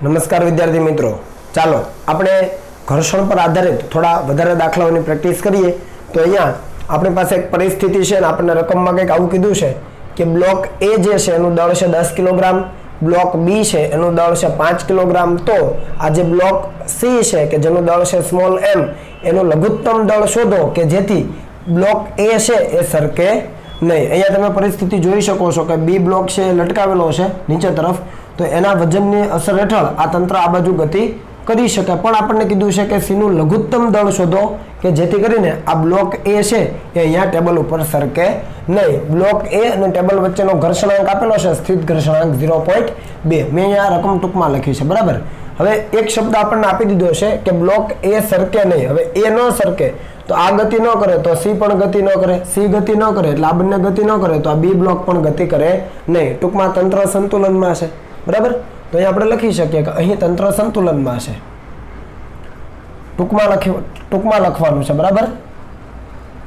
નમસ્કાર વિદ્યાર્થી મિત્રો, ચાલો આપણે ઘર્ષણ પર આધારિત થોડા વધારે દાખલાઓની પ્રેક્ટિસ કરીએ. તો અહીંયા આપણી પાસે એક પરિસ્થિતિ છે અને આપણને રકમમાં કંઈક આવું કીધું છે કે બ્લોક એ જે છે એનું દળ છે 10 કિલોગ્રામ, બ્લોક બી છે એનું દળ છે 5 કિલોગ્રામ. તો આ જે બ્લોક સી છે કે જેનું દળ છે સ્મોલ એમ, એનું લઘુત્તમ દળ શોધો કે જેથી બ્લોક એ છે એ સરકે નહીં. અહીંયા તમે પરિસ્થિતિ જોઈ શકો છો કે બી બ્લોક છે એ લટકાવેલો છે નીચે તરફ, તો એના વજનની અસર હેઠળ આ તંત્ર આ બાજુ ગતિ કરી શકે. પણ આપણને કીધું છે કે સીનું લઘુત્તમ દળ શોધો કે જેથી કરીને આ બ્લોક એ છે એ અહીંયા ટેબલ ઉપર સરકે નહીં. બ્લોક એ અને ટેબલ વચ્ચેનો ઘર્ષણાંક આપેલો છે સ્થિત ઘર્ષણાંક 0.2. મેં અહીંયા રકમ ટૂંકમાં લખી છે, બરાબર. હવે એક શબ્દ આપણને આપી દીધો છે કે બ્લોક એ સરકે નહીં. હવે એ ન સરકે તો આ ગતિ ન કરે તો સી પણ ગતિ ન કરે, સી ગતિ ન કરે એટલે આ બંને ગતિ ન કરે તો આ બી બ્લોક પણ ગતિ કરે નહીં. ટૂંકમાં તંત્ર સંતુલનમાં છે, બરાબર. તો અહીં આપણે લખી શકીએ કે અહીં તંત્ર સંતુલનમાં છે. ટૂંકમાં લખવાનું છે, બરાબર.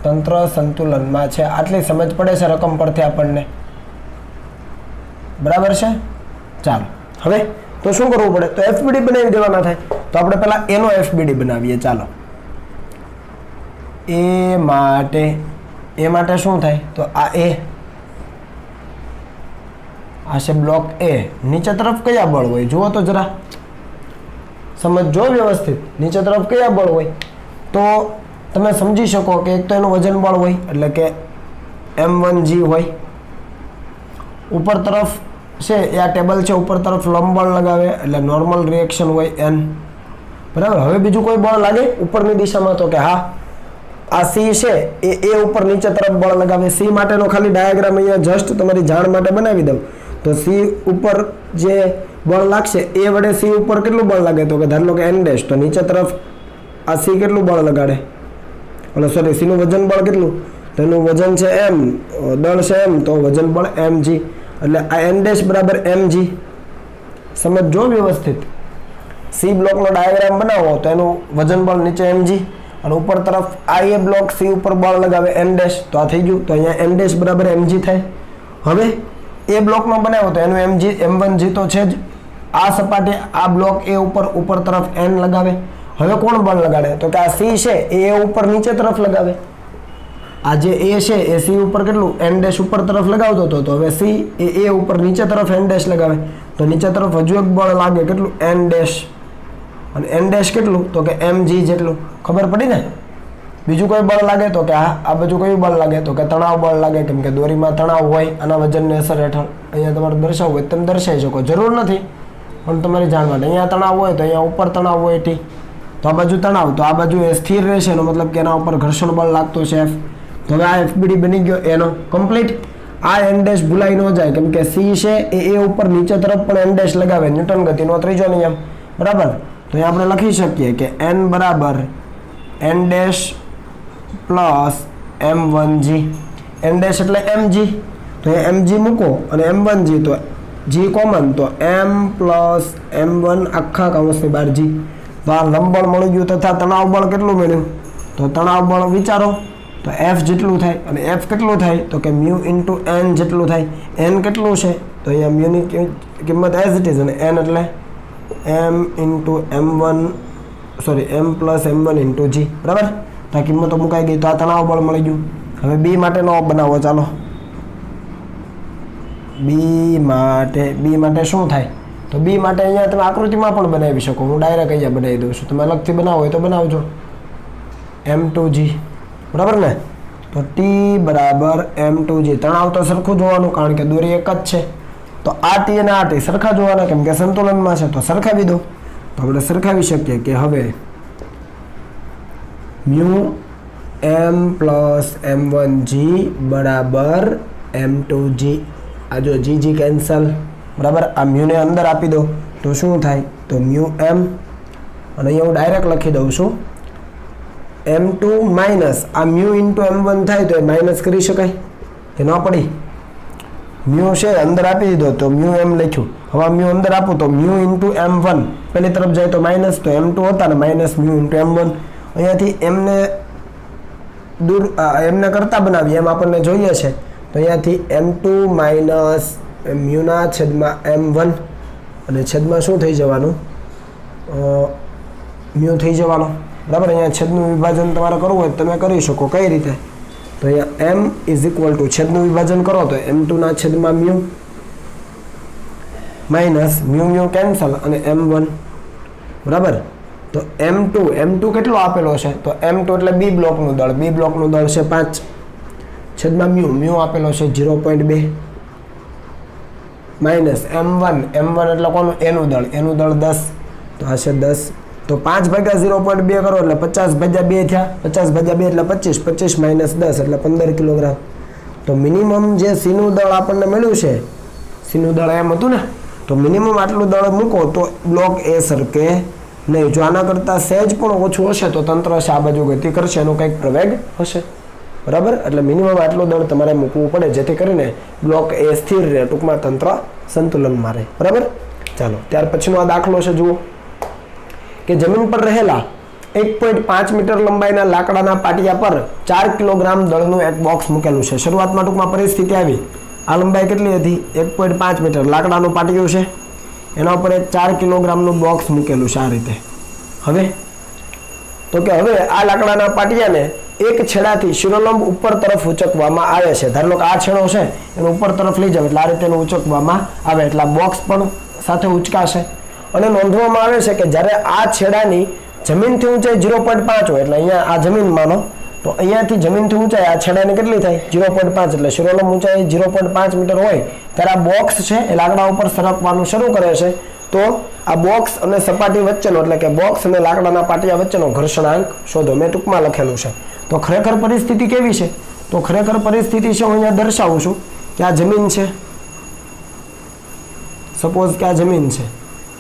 તંત્ર સંતુલનમાં છે, આટલી સમજ પડે છે રકમ પરથી આપણને, બરાબર છે. ચાલો હવે તો શું કરવું પડે, તો એફબીડી બનાવી દેવાના થાય. તો આપણે પહેલા એનો એફબીડી બનાવીએ. ચાલો એ માટે શું થાય, તો આ એ આ છે બ્લોક એ. નીચે તરફ કયા બળ હોય જુઓ તો જરા, સમજો વ્યવસ્થિત. નીચે તરફ કયા બળ હોય તો તમે સમજી શકો કે એક તો એનું વજન બળ હોય એટલે કે m1g હોય. ઉપર તરફ છે એ આ ટેબલ છે, ઉપર તરફ લંબ બળ લગાવે એટલે નોર્મલ રિએક્શન હોય n, બરાબર. હવે બીજું કોઈ બળ લાગે ઉપરની દિશામાં તો કે હા આ સી છે એ ઉપર નીચે તરફ બળ લગાવે. સી માટેનો ખાલી ડાયાગ્રામ અહીંયા જસ્ટ તમારી જાણ માટે બનાવી દઉં. તો સી ઉપર જે બળ લાગશે એ વડે સી ઉપર કેટલું બળ લાગે, તો કે ધારો લો કે n ડેશ, તો નીચે તરફ આ સી કેટલું બળ લગાડે, એટલે સોરી સીનું વજન બળ કેટલું, તો એનું વજન છે m, દળ છે m, તો વજન બળ mg, એટલે આ n ડેશ બરાબર mg. સમજો વ્યવસ્થિત. સી બ્લોકનો ડાયાગ્રામ બનાવો તો એનું વજન બળ નીચે mg અને ઉપર તરફ આ એ બ્લોક સી ઉપર બળ લગાવે n ડેશ, તો આ થઈ ગયું. તો અહીંયા n ડેશ બરાબર mg થાય. હવે એ બ્લોકનો બનાવ્યો તો એનું mg m1g તો છે જ. આ સપાટી આ બ્લોક એ ઉપર તરફ n લગાવે. હવે કોણ બળ લગાડે, તો કે આ સી છે એ ઉપર નીચે તરફ લગાવે. આ જે એ છે એ સી ઉપર કેટલું n ડેશ ઉપર તરફ લગાવતો હતો, તો હવે સી એ ઉપર નીચે તરફ n ડેશ લગાવે. તો નીચે તરફ હજુ એક બળ લાગે કેટલું n ડેશ, અને n ડેશ કેટલું, તો કે mg જેટલું. ખબર પડી ને. બીજું કોઈ બળ લાગે તો કે આ બાજુ કયું બળ લાગે, તો કે તણાવ બળ લાગે, કેમ કે દોરીમાં તણાવ હોય આના વજનની અસર હેઠળ. અહીંયા તમારે દર્શાવવું હોય તમે દર્શાવી શકો, જરૂર નથી પણ તમારી જાણ માટે. અહીંયા તણાવ હોય તો અહીંયા ઉપર તણાવ હોય ટી, તો આ બાજુ તણાવ, તો આ બાજુ એ સ્થિર રહેશે એનો મતલબ કે એના ઉપર ઘર્ષણ બળ લાગતો છે F. તો હવે આ એફબીડી બની ગયો એનો કમ્પ્લીટ. આ n ડેશ ભૂલાઈ ન જાય કેમ કે સી છે એ ઉપર નીચે તરફ પણ n ડેશ લગાવે, ન્યૂટન ગતિનો ત્રીજો નિયમ, બરાબર. તો અહીંયા આપણે લખી શકીએ કે n બરાબર n dash plus m1g. n dash એટલે mg, તો એ mg મૂકો અને m1g તો g કોમન, તો m પ્લસ m1 આખા કૌંસની બહાર g. તો આ લંબબળ મળી ગયું તથા તણાવ બળ કેટલું મળ્યું, તો તણાવ બળ વિચારો તો f જેટલું થાય, અને f કેટલું થાય તો કે મ્યુ ઇન્ટુ n જેટલું થાય. n કેટલું છે તો અહીંયા મ્યુની કિંમત એઝ ઇટ ઇઝ, અને n એટલે m into m1 sorry m plus m1 into g, બરાબર. તો આ કિંમતો મુકાઈ ગઈ. તો આ તણાવ બળ મળી ગયું. હવે બી માટેનો બનાવો. ચાલો બી માટે શું થાય, તો બી માટે અહીંયા તમે આકૃતિમાં પણ બનાવી શકો. હું ડાયરેક્ટ અહીંયા બનાવી દઉં છું, તમે અલગથી બનાવો હોય તો બનાવજો. m2g, બરાબર ને. તો t બરાબર m2g. તણાવ તો સરખું જોવાનું કારણ કે દોરી એક જ છે. તો આ t અને આ t સરખા જોવાના કેમ કે સંતુલનમાં છે, તો સરખાવી દો. તો આપણે સરખાવી શકીએ કે હવે મ્યુ m પ્લસ m1g બરાબર m2g. આ જો g કેન્સલ, બરાબર. આ મ્યુને અંદર આપી દો તો શું થાય, તો મ્યુ m, અને અહીંયા હું ડાયરેક્ટ લખી દઉં છું m2 માઇનસ આ મ્યુ ઇન્ટુ m1 થાય તો એ માઇનસ કરી શકાય કે ન પડી. મ્યુ છે અંદર આપી દીધો તો મ્યુ m લખ્યું. હવે મ્યુ અંદર આપું તો મ્યુ ઇન્ટુ m1 પેલી તરફ જાય તો માઇનસ, તો m2 હતા ને માઇનસ મ્યુ ઇન્ટુ m1. અહીંયાથી એમને દૂર એમને કરતા બનાવીએ એમ આપણને જોઈએ છે. તો અહીંયાથી m2 માઇનસ મ્યુના છેદમાં m1 અને છેદમાં શું થઈ જવાનું મ્યુ થઈ જવાનો, બરાબર. અહીંયા છેદનું વિભાજન તમારે કરવું હોય તમે કરી શકો. કઈ રીતે? તો અહીંયા m ઇઝ ઇક્વલ ટુ છેદનું વિભાજન કરો તો m2 ના છેદમાં મ્યુ માઇનસ મ્યુ કેન્સલ અને m1, બરાબર. તો m2 કેટલો આપેલો છે? તો m2 એટલે બી બ્લોકનું દળ. બી બ્લોકનું દળ છે 5 છેદમાં મ્યુ આપેલો છે 0.2 માઇનસ m1 એટલે કોનું? એનું દળ 10, તો આ છે 10. તો 5 ભાગ્યા 0.2 કરો એટલે 50 ભાગ્યા 2 થયા. 50 ભાગ્યા 2 એટલે 25. 25 માઇનસ 10 એટલે 15 કિલોગ્રામ. તો મિનિમમ જે સીનું દળ આપણને મળ્યું છે, સીનું દળ એમ હતું ને, તો મિનિમમ આટલું દળ મૂકો તો બ્લોક એ સરકે નહીં. જો આના કરતાં સહેજ પણ ઓછું હશે તો તંત્ર છે આ બાજુ ગતિ કરશે, એનો કંઈક પ્રવેગ હશે, બરાબર. એટલે મિનિમમ આટલું દળ તમારે મૂકવું પડે જેથી કરીને બ્લોક એ સ્થિર રહે, ટૂંકમાં તંત્ર સંતુલનમાં રહે, બરાબર. ચાલો ત્યાર પછીનો આ દાખલો છે, જુઓ કે જમીન પર રહેલા 1.5 મીટર લંબાઈના લાકડાના પાટિયા પર 4 કિલોગ્રામ દળનું એક બોક્સ મૂકેલું છે. શરૂઆતમાં ટૂંકમાં પરિસ્થિતિ આવી, આ લંબાઈ કેટલી હતી? 1.5 મીટર લાકડાનું પાટિયું છે, એના ઉપર એક 4 કિલોગ્રામનું બોક્સ મૂકેલું છે આ રીતે. હવે તો કે હવે આ લાકડાના પાટિયાને એક છેડાથી શિરોલંબ ઉપર તરફ ઉચકવામાં આવે છે. ધારો કે આ છેડો છે એનો ઉપર તરફ લઈ જાવ એટલે આ રીતે એનું ઉચકવામાં આવે એટલે આ બોક્સ પણ સાથે ઉચકાશે. અને નોંધવામાં આવે છે કે જ્યારે આ છેડાની જમીનથી ઊંચાઈ 0.5 હોય, એટલે અહીંયા આ જમીન માનો, તો અહીંયાથી જમીનથી ઊંચાઈ આ છેડાની કેટલી થાય? 0.5, એટલે શિરોલંબ ઊંચાઈ 0.5 મીટર હોય ત્યારે આ બોક્સ છે એ લાકડા ઉપર સરકવાનું શરૂ કરે છે. તો આ બોક્સ અને સપાટી વચ્ચેનો, એટલે કે બોક્સ અને લાકડાના પાટિયા વચ્ચેનો ઘર્ષણાંક શોધો. મેં ટૂંકમાં લખેલું છે. તો ખરેખર પરિસ્થિતિ કેવી છે? તો ખરેખર પરિસ્થિતિ છે હું અહીંયા દર્શાવું છું કે આ જમીન છે, સપોઝ કે આ જમીન છે,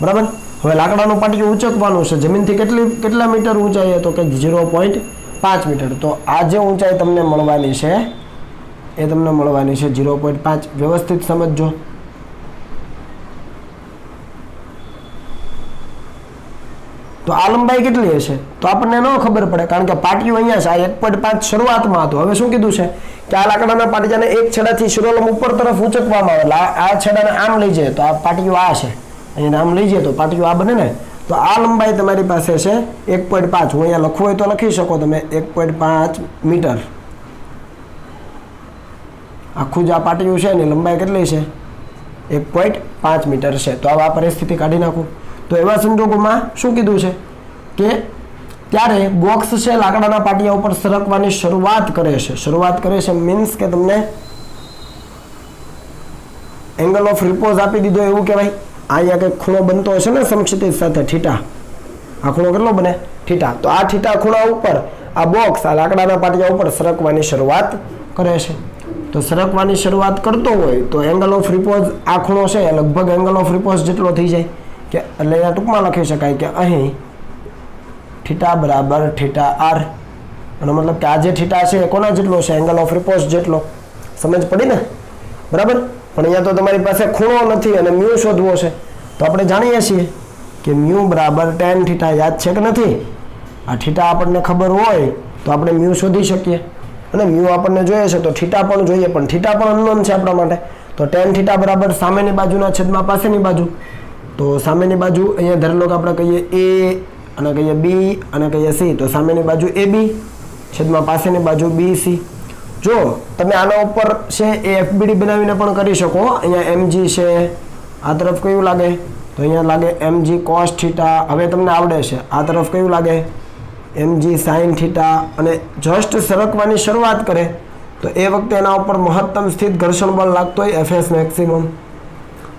બરાબર. હવે લાકડાનું પાટિયું ઉંચકવાનું છે, જમીનથી કેટલા મીટર ઊંચાઈ? તો કે 0.5 મીટર. તો આ જે ઊંચાઈ તમને મળવાની છે એ તમને મળવાની છે 0.5. વ્યવસ્થિત સમજજો. તો આ લંબાઈ કેટલી હશે તો આપણને ન ખબર પડે, કારણ કે પાટિયું અહીંયા છે, આ 1.5 શરૂઆતમાં હતું. હવે શું કીધું છે કે આ લાકડાના પાટિયાને એક છેડાથી શિરોલંબ ઉપર તરફ ઉંચકવામાં આવે, આ છેડાને આમ લઈ જાય તો આ પાટિયું આ છે, અહીંયા આમ લઈ જાય તો પાટિયું આ બને ને. તો આ લંબાઈ તમારી પાસે છે 1.5. હું અહીંયા લખવું હોય તો લખી શકો તમે 1.5 મીટર. આખું જે આ પાટિયું છે એની લંબાઈ કેટલી છે? 1.5 મીટર છે. તો આ પરિસ્થિતિ કાઢી નાખું. તો એવા સંજોગોમાં શું કીધું છે કે ત્યારે બોક્સ છે લાકડાના પાટિયા ઉપર સરકવાની શરૂઆત કરે છે. શરૂઆત કરે છે મીન્સ કે તમને એંગલ ઓફ રિપોઝ આપી દીધો એવું કહેવાય. અહીંયા કંઈક ખૂણો બનતો હશે ને સમક્ષિતિજ સાથે, થીટા. આ ખૂણો કેટલો બને? થીટા. તો આ થીટા ખૂણા ઉપર આ બોક્સ આ લાકડાના પાટિયા ઉપર સરકવાની શરૂઆત કરે છે. તો સરકવાની શરૂઆત કરતો હોય તો એંગલ ઓફ રિપોઝ આ ખૂણો છે એ લગભગ એંગલ ઓફ રિપોઝ જેટલો થઈ જાય, કે એટલે અહીંયા ટૂંકમાં લખી શકાય કે અહીં થીટા બરાબર થીટા આર. એનો મતલબ કે આ જે થીટા છે એ કોના જેટલો છે? એંગલ ઓફ રિપોઝ જેટલો. સમજ પડી ને? બરાબર. પણ અહીંયા તો તમારી પાસે ખૂણો નથી અને મ્યુ શોધવો છે. તો આપણે જાણીએ છીએ કે મ્યુ બરાબર tan થીટા. યાદ છે કે નથી? આ થીટા આપણને ખબર હોય તો આપણે મ્યુ શોધી શકીએ, અને મ્યુ આપણને જોઈએ છે તો થીટા પણ જોઈએ, પણ થીટા પણ અનનોન છે આપણા માટે. તો tan થીટા બરાબર સામેની બાજુના છેદમાં પાસેની બાજુ. તો સામેની બાજુ અહીંયા ધારેલો કે આપણે કહીએ a અને કહીએ b અને કહીએ c. તો સામેની બાજુ ab છેદમાં પાસેની બાજુ bc. જો તમે આના ઉપર છે એ FBD બનાવીને પણ કરી શકો. અહીંયા mg છે, આ તરફ કયું લાગે? તો અહીંયા લાગે mg cos થીટા. હવે તમને આવડે છે. આ તરફ કયું લાગે? mg sin theta. અને જસ્ટ સરકવાની શરૂઆત કરે તો એ વખતે એના ઉપર મહત્તમ સ્થિત ઘર્ષણ બળ લાગતો હોય Fs મેક્સિમમ.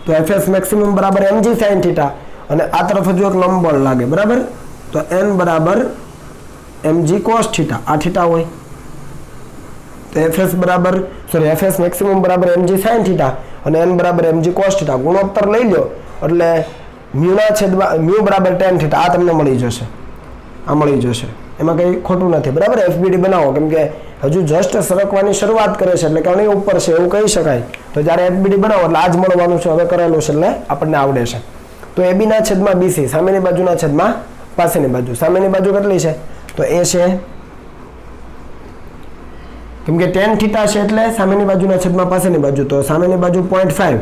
તો Fs મેક્સિમમ બરાબર mg sin થીટા, અને આ તરફ હજુ એક લંબ બળ લાગે, બરાબર. તો n બરાબર mg cos થીટા. આ થીટા હોય તો Fs મેક્સિમમ બરાબર mg sin થીટા અને n બરાબર mg cos થીટા. ગુણોત્તર લઈ લો એટલે મ્યુના છેદમાં મ્યુ બરાબર tan થીટા. આ તમને મળી જશે, આ મળી જશે, એમાં કંઈ ખોટું નથી, બરાબર. FBD બનાવો, કેમ કે હજુ જસ્ટ સરકવાની શરૂઆત કરે છે એટલે ઘણી ઉપર છે એવું કહી શકાય. તો જ્યારે FBD બનાવો એટલે આ જ મળવાનું છે. હવે કરેલું છે એટલે આપણને આવડે છે. તો AB ના છેદમાં BC, સામેની બાજુના છેદમાં પાસેની બાજુ. સામેની બાજુ કેટલી છે? તો એ છે, કેમ કે tan થીટા છે એટલે સામેની બાજુના છેદમાં પાસેની બાજુ. તો સામેની બાજુ 0.5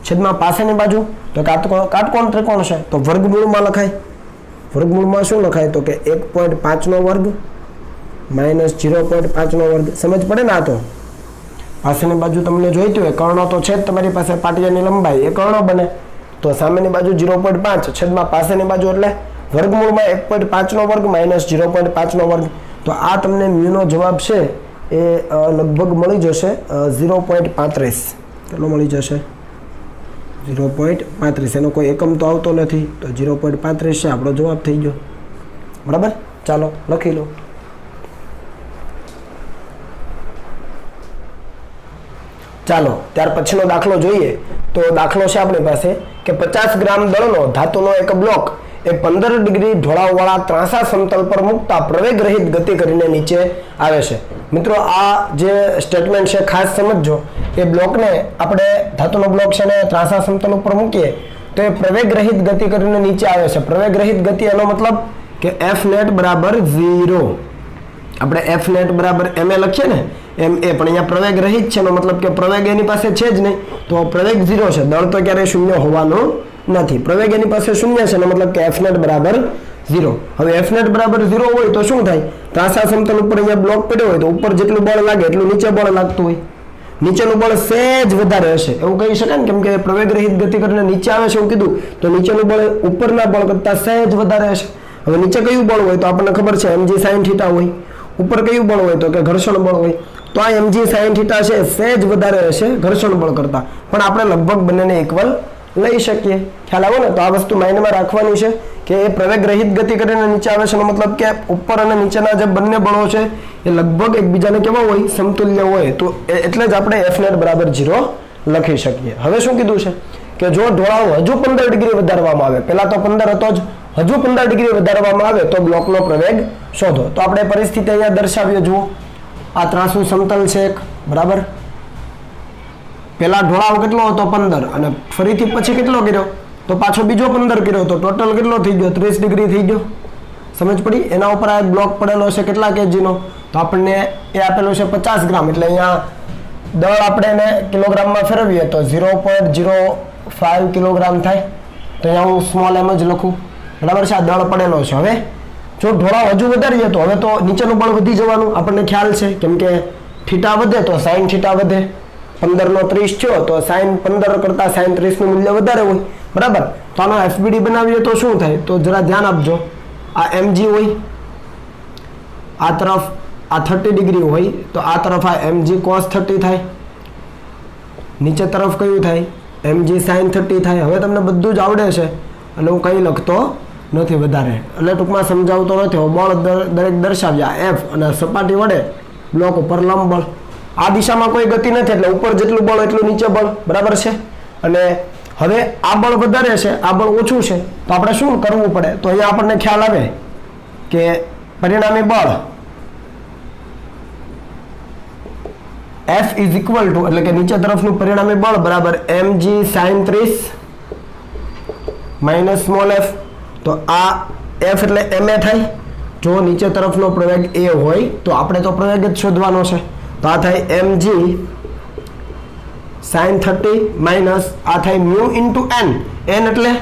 છેદમાં પાસેની બાજુ, તો કાટકોણ ત્રિકોણ છે તો વર્ગમૂળમાં લખાય. વર્ગમૂળમાં શું લખાય તો કે 1.5 નો વર્ગ માઇનસ 0.5 નો વર્ગ. સમજ પડે ને? આ તો પાસેની બાજુ તમને જોઈતું હોય, કર્ણો તો છે જ તમારી પાસે, પાટિયાની લંબાઈ એ કર્ણો બને, તો સામેની બાજુ 0.5 છેદમાં પાસેની બાજુ એટલે વર્ગમૂળમાં 1.5 નો વર્ગ માઇનસ 0.5 નો વર્ગ. તો આ તમને મ્યુનો જવાબ છે એ લગભગ મળી જશે 0.35. કેટલો મળી જશે? 0.35. એનો કોઈ એકમ તો આવતો નથી, તો 0.35 છે આપણો જવાબ થઈ ગયો. બરાબર, ચાલો લખી લો. ચાલો ત્યાર પછીનો દાખલો જોઈએ. તો દાખલો છે આપણી પાસે કે 50 ગ્રામ દળનો ધાતુનો એક બ્લોક એ 15 ડિગ્રી ઢોળાવવાળા ત્રાંસા સમતલ પર મૂકતા પ્રવેગ રહિત ગતિ કરીને નીચે આવે છે. મિત્રો આ જે સ્ટેટમેન્ટ છે ખાસ સમજજો. એ બ્લોકને આપણે ધાતુનો બ્લોક છે ને ત્રાંસા સમતલ ઉપર મૂકીએ તો એ પ્રવેગ રહિત ગતિ કરીને નીચે આવે છે. પ્રવેગ રહિત ગતિ એનો મતલબ કે F net બરાબર 0. આપણે F net બરાબર ma લખીએ ને ma, પણ અહીંયા પ્રવેગ રહિત છે એનો મતલબ કે પ્રવેગ એની પાસે છે જ નહીં, તો પ્રવેગ 0 છે. દળ તો ક્યારેય શૂન્ય હોવાનું નથી. પ્રવેગ એની પાસે શૂન્ય છે એનો મતલબ કે F net બરાબર 0. હવે F net બરાબર 0 હોય તો શું થાય? ત્રાંસા સમતલ ઉપર અહીંયા બ્લોક પડ્યો હોય તો ઉપર જેટલું બળ લાગે એટલું નીચે બળ લાગતું હોય. નીચેનું બળ સહેજ વધારે હશે એવું કહી શકાય ને, કેમ કે પ્રવેગ રહિત ગતિ કરીને નીચે આવે છે એવું કીધું, તો નીચેનું બળ ઉપરના બળ કરતા સહેજ વધારે હશે. હવે નીચે કયું બળ હોય તો આપણને ખબર છે mg sin θ હોય. ઉપર કયું બળ હોય તો કે ઘર્ષણ બળ હોય. તો આ mg sin θ છે સહેજ વધારે હશે ઘર્ષણ બળ કરતા, પણ આપણે લગભગ બંનેને ઇક્વલ લઈ શકીએ. ખ્યાલ આવો ને? તો આ વસ્તુ માઇન્ડમાં રાખવાની છે કે એ પ્રવેગ રહિત ગતિ કરીને નીચે આવે છે એનો મતલબ કે ઉપર અને નીચેના જે બંને બળો છે એ લગભગ એકબીજાને કેવા હોય? સમતુલ્ય હોય. તો એટલે જ આપણે F net બરાબર 0 લખી શકીએ. હવે શું કીધું છે કે જો ઢોળાવ હજુ 15 ડિગ્રી વધારવામાં આવે, પહેલા તો 15 હતો જ, હજુ 15 ડિગ્રી વધારવામાં આવે તો બ્લોકનો પ્રવેગ શોધો. તો આપણે પરિસ્થિતિ અહીંયા દર્શાવીએ. જુઓ, આ ત્રાંસુ સમતલ છે એક, બરાબર. પેલા ઢોળાવ કેટલો હતો? 15, અને ફરીથી પછી કેટલો કર્યો તો પાછો બીજો 15 કર્યો, તો ટોટલ કેટલો થઈ ગયો? 30 ડિગ્રી થઈ ગયો. સમજ પડી? એના ઉપર આ બ્લોક પડેલો છે કેટલા કેજીનો? તો આપણને એ આપેલો છે 50 ગ્રામ, એટલે અહીંયા દળ આપણે એને કિલોગ્રામમાં ફેરવીએ તો 0.05 કિલોગ્રામ થાય. તો અહીંયા હું સ્મોલ m જ લખું, બરાબર છે. આ દળ પડેલો છે. હવે જો ઢોળાવ હજુ વધારીએ તો હવે તો નીચેનું બળ વધી જવાનું આપણને ખ્યાલ છે, કેમ કે થીટા વધે તો સાઇન થીટા વધે. 15 નો 30 થયો તો સાઇન 15 કરતા સાઇન 30 નું મૂલ્ય વધારે હોય, બરાબર. તો આનો FBD બનાવીએ તો શું થાય? તો જરા ધ્યાન આપજો. આ mg હોય, આ તરફ આ 30 ડિગ્રી હોય તો આ તરફ આ mg cos 30 થાય, નીચે તરફ કયું થાય? mg sin 30 થાય. હવે તમને બધું જ આવડે છે અને હું કંઈ લખતો નથી વધારે, એટલે ટૂંકમાં સમજાવતો નથી. બળ દરેક દર્શાવ્યા F અને સપાટી વડે બ્લોક ઉપર લંબ બળ. આ દિશામાં કોઈ ગતિ નથી એટલે ઉપર જેટલું બળ એટલું નીચે બળ, બરાબર છે. અને હવે આ બળ વધારે છે, આ બળ ઓછું છે, તો આપણે શું કરવું પડે? તો અહીંયા આપણને ખ્યાલ આવે કે પરિણામી બળ F ઇઝ ઇક્વલ ટુ, એટલે કે નીચે તરફનું પરિણામી બળ બરાબર mg sin 30 minus small f. તો આ F એટલે ma થાય. જો નીચે તરફનો પ્રવેગ a હોય તો આપણે તો પ્રવેગ જ શોધવાનો છે, તો આ થાય mg sin 30 માઇનસ આ થાય મ્યુ ઇન્ટુ n. n એટલે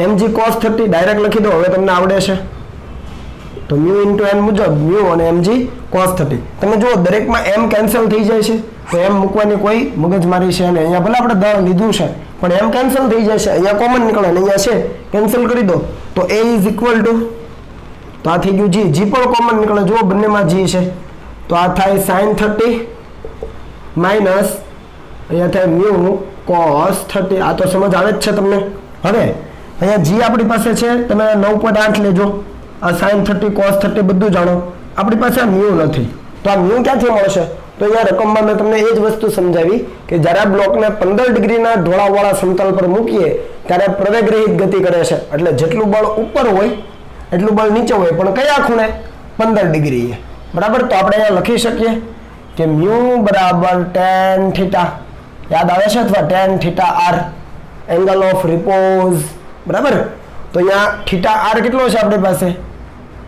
mg cos 30 ડાયરેક્ટ લખી દો, હવે તમને આવડે છે. તો મ્યુ ઇન્ટુ n મુજબ મ્યુ અને mg cos 30. તમે જુઓ દરેકમાં m કેન્સલ થઈ જાય છે, તો m મૂકવાની કોઈ મગજમારી છે નહીં. અહીંયા ભલે આપણે દળ લીધું છે પણ m કેન્સલ થઈ જાય છે, અહીંયા કોમન નીકળે ને અહીંયા છે કેન્સલ કરી દો તો a ઇઝ ઇક્વલ ટુ, તો આ થઈ ગયું g. g પણ કોમન નીકળે, જુઓ બંનેમાં g છે, તો આ થાય sin 30 માઇનસ અહીંયા થાય મ્યુ cos 30. આ તો સમજ આવે જ છે તમને. હવે અહીંયા g આપણી પાસે છે, તમે 9.8 લેજો. આ sin 30 cos 30 બધું જાણો. આપણી પાસે આ મ્યુ નથી, તો આ મ્યુ ક્યાંથી મળશે? તો અહીંયા રકમમાં મેં તમને એ જ વસ્તુ સમજાવી કે જ્યારે આ બ્લોકને 15 ડિગ્રીના ઢોળાવવાળા સમતલ પર મૂકીએ ત્યારે પ્રવેગ રહિત ગતિ કરે છે, એટલે જેટલું બળ ઉપર હોય એટલું બળ નીચે હોય, પણ કયા ખૂણે? 15 ડિગ્રીએ, બરાબર. તો આપણે અહીંયા લખી શકીએ કે મ્યુ બરાબર tan થીટા, યાદ આવે છે, અથવા tan theta r, angle of repose, બરાબર. તો અહીંયા થીટા r કેટલો છે આપણી પાસે?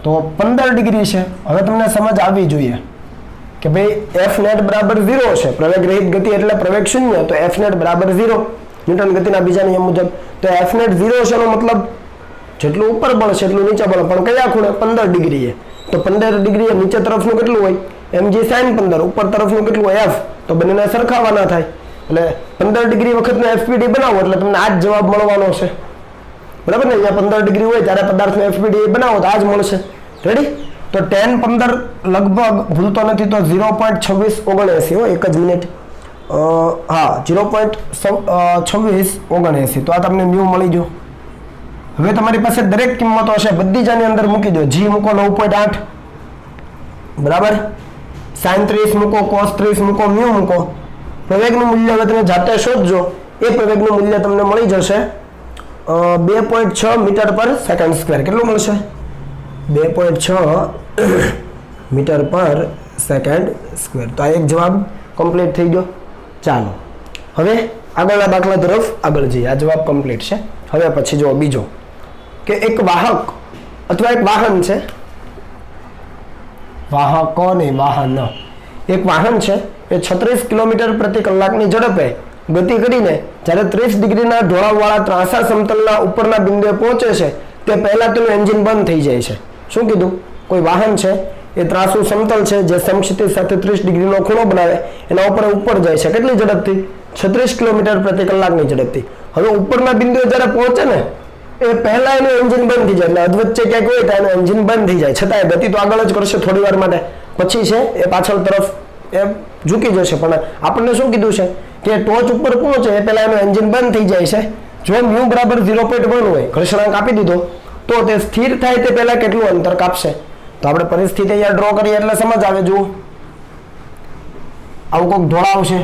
તો 15 ડિગ્રી છે. હવે તમને સમજ આવવી જોઈએ કે ભાઈ F net બરાબર 0 છે, પ્રવેગ રહિત ગતિ એટલે પ્રવેગ શૂન્ય, તો F net બરાબર 0 ન્યૂટન ગતિના બીજા નિયમ મુજબ. તો F net 0 છે એનો મતલબ જેટલું ઉપર બળ છે એટલું નીચે બળ, પણ કયા ખૂણે? 15 ડિગ્રીએ. તો 15 ડિગ્રીએ નીચે તરફનું કેટલું હોય? mg sin 15. ઉપર તરફનું કેટલું હોય? f. તો બંનેને સરખાવાના થાય, એટલે 15 ડિગ્રી વખતનો fpd બનાવો એટલે તમને આ જ જવાબ મળવાનો છે, બરાબર ને? અહીંયા 15 ડિગ્રી હોય ત્યારે પદાર્થનો fpd બનાવો તો આ જ મળશે. રેડી? તો tan 15 લગભગ ભૂલતો નથી તો 0.2679 હોય, એક જ મિનિટ. હા, 0.2679. તો આ તમને મ્યુ મળી ગયો. હવે તમારી પાસે દરેક કિંમતો હશે, બધી જ આની અંદર મૂકી દો. g મૂકો 9.8, બરાબર. sin 30 મૂકો, cos 30 મૂકો, મ્યુ મૂકો. પ્રવેગનું મૂલ્ય હવે તમે જાતે શોધજો. એ પ્રવેગનું મૂલ્ય તમને મળી જશે 2.6 મીટર પર સેકન્ડ સ્ક્વેર. કેટલું મળશે? 2.6 મીટર પર સેકન્ડ સ્ક્વેર. તો આ એક જવાબ કમ્પ્લીટ થઈ ગયો. ચાલો હવે આગળના દાખલા તરફ આગળ જઈએ. આ જવાબ કમ્પ્લીટ છે. હવે પછી જો બીજો કે એક વાહક અથવા એક વાહન છે, વાહકો નહીં વાહન, એક વાહન છે એ 36 કિલોમીટર પ્રતિ કલાકની ઝડપે ગતિ કરીને જ્યારે 30 ડિગ્રીના ઢોળાવવાળા ત્રાંસા સમતલના ઉપરના બિંદુએ પહોંચે છે તે પહેલા તેનું એન્જિન બંધ થઈ જાય છે. શું કીધું? કોઈ વાહન છે એ ત્રાંસુ સમતલ છે જે સમક્ષિતિજ સાથે 30 ડિગ્રીનો ખૂણો બનાવે, એના ઉપર જાય છે. કેટલી ઝડપથી? 36 કિલોમીટર પ્રતિ કલાકની ઝડપથી. હવે ઉપરના બિંદુએ જ્યારે પહોંચે ને એ પહેલા એનું એન્જિન બંધ થઈ જાય, એટલે અધવચ્ચે ક્યાંક હોય તો એનું એન્જિન બંધ થઈ જાય. છતાં ગતિ તો આગળ જ કરશે થોડી વાર માટે, પછી છે એ પાછળ તરફ એ ઝૂકી જશે. પણ આપણને શું કીધું છે કે ટોચ ઉપર પહોંચે એ પહેલા એનું એન્જિન બંધ થઈ જાય છે. જો મ્યુ બરાબર 0.1 હોય, ઘર્ષણાંક આપી દીધો, તો તે સ્થિર થાય તે પહેલા કેટલું અંતર કાપશે? તો આપણે પરિસ્થિતિ અહીંયા ડ્રો કરીએ એટલે સમજ આવે. જુઓ, આવું કોઈક ઢોળાવ છે,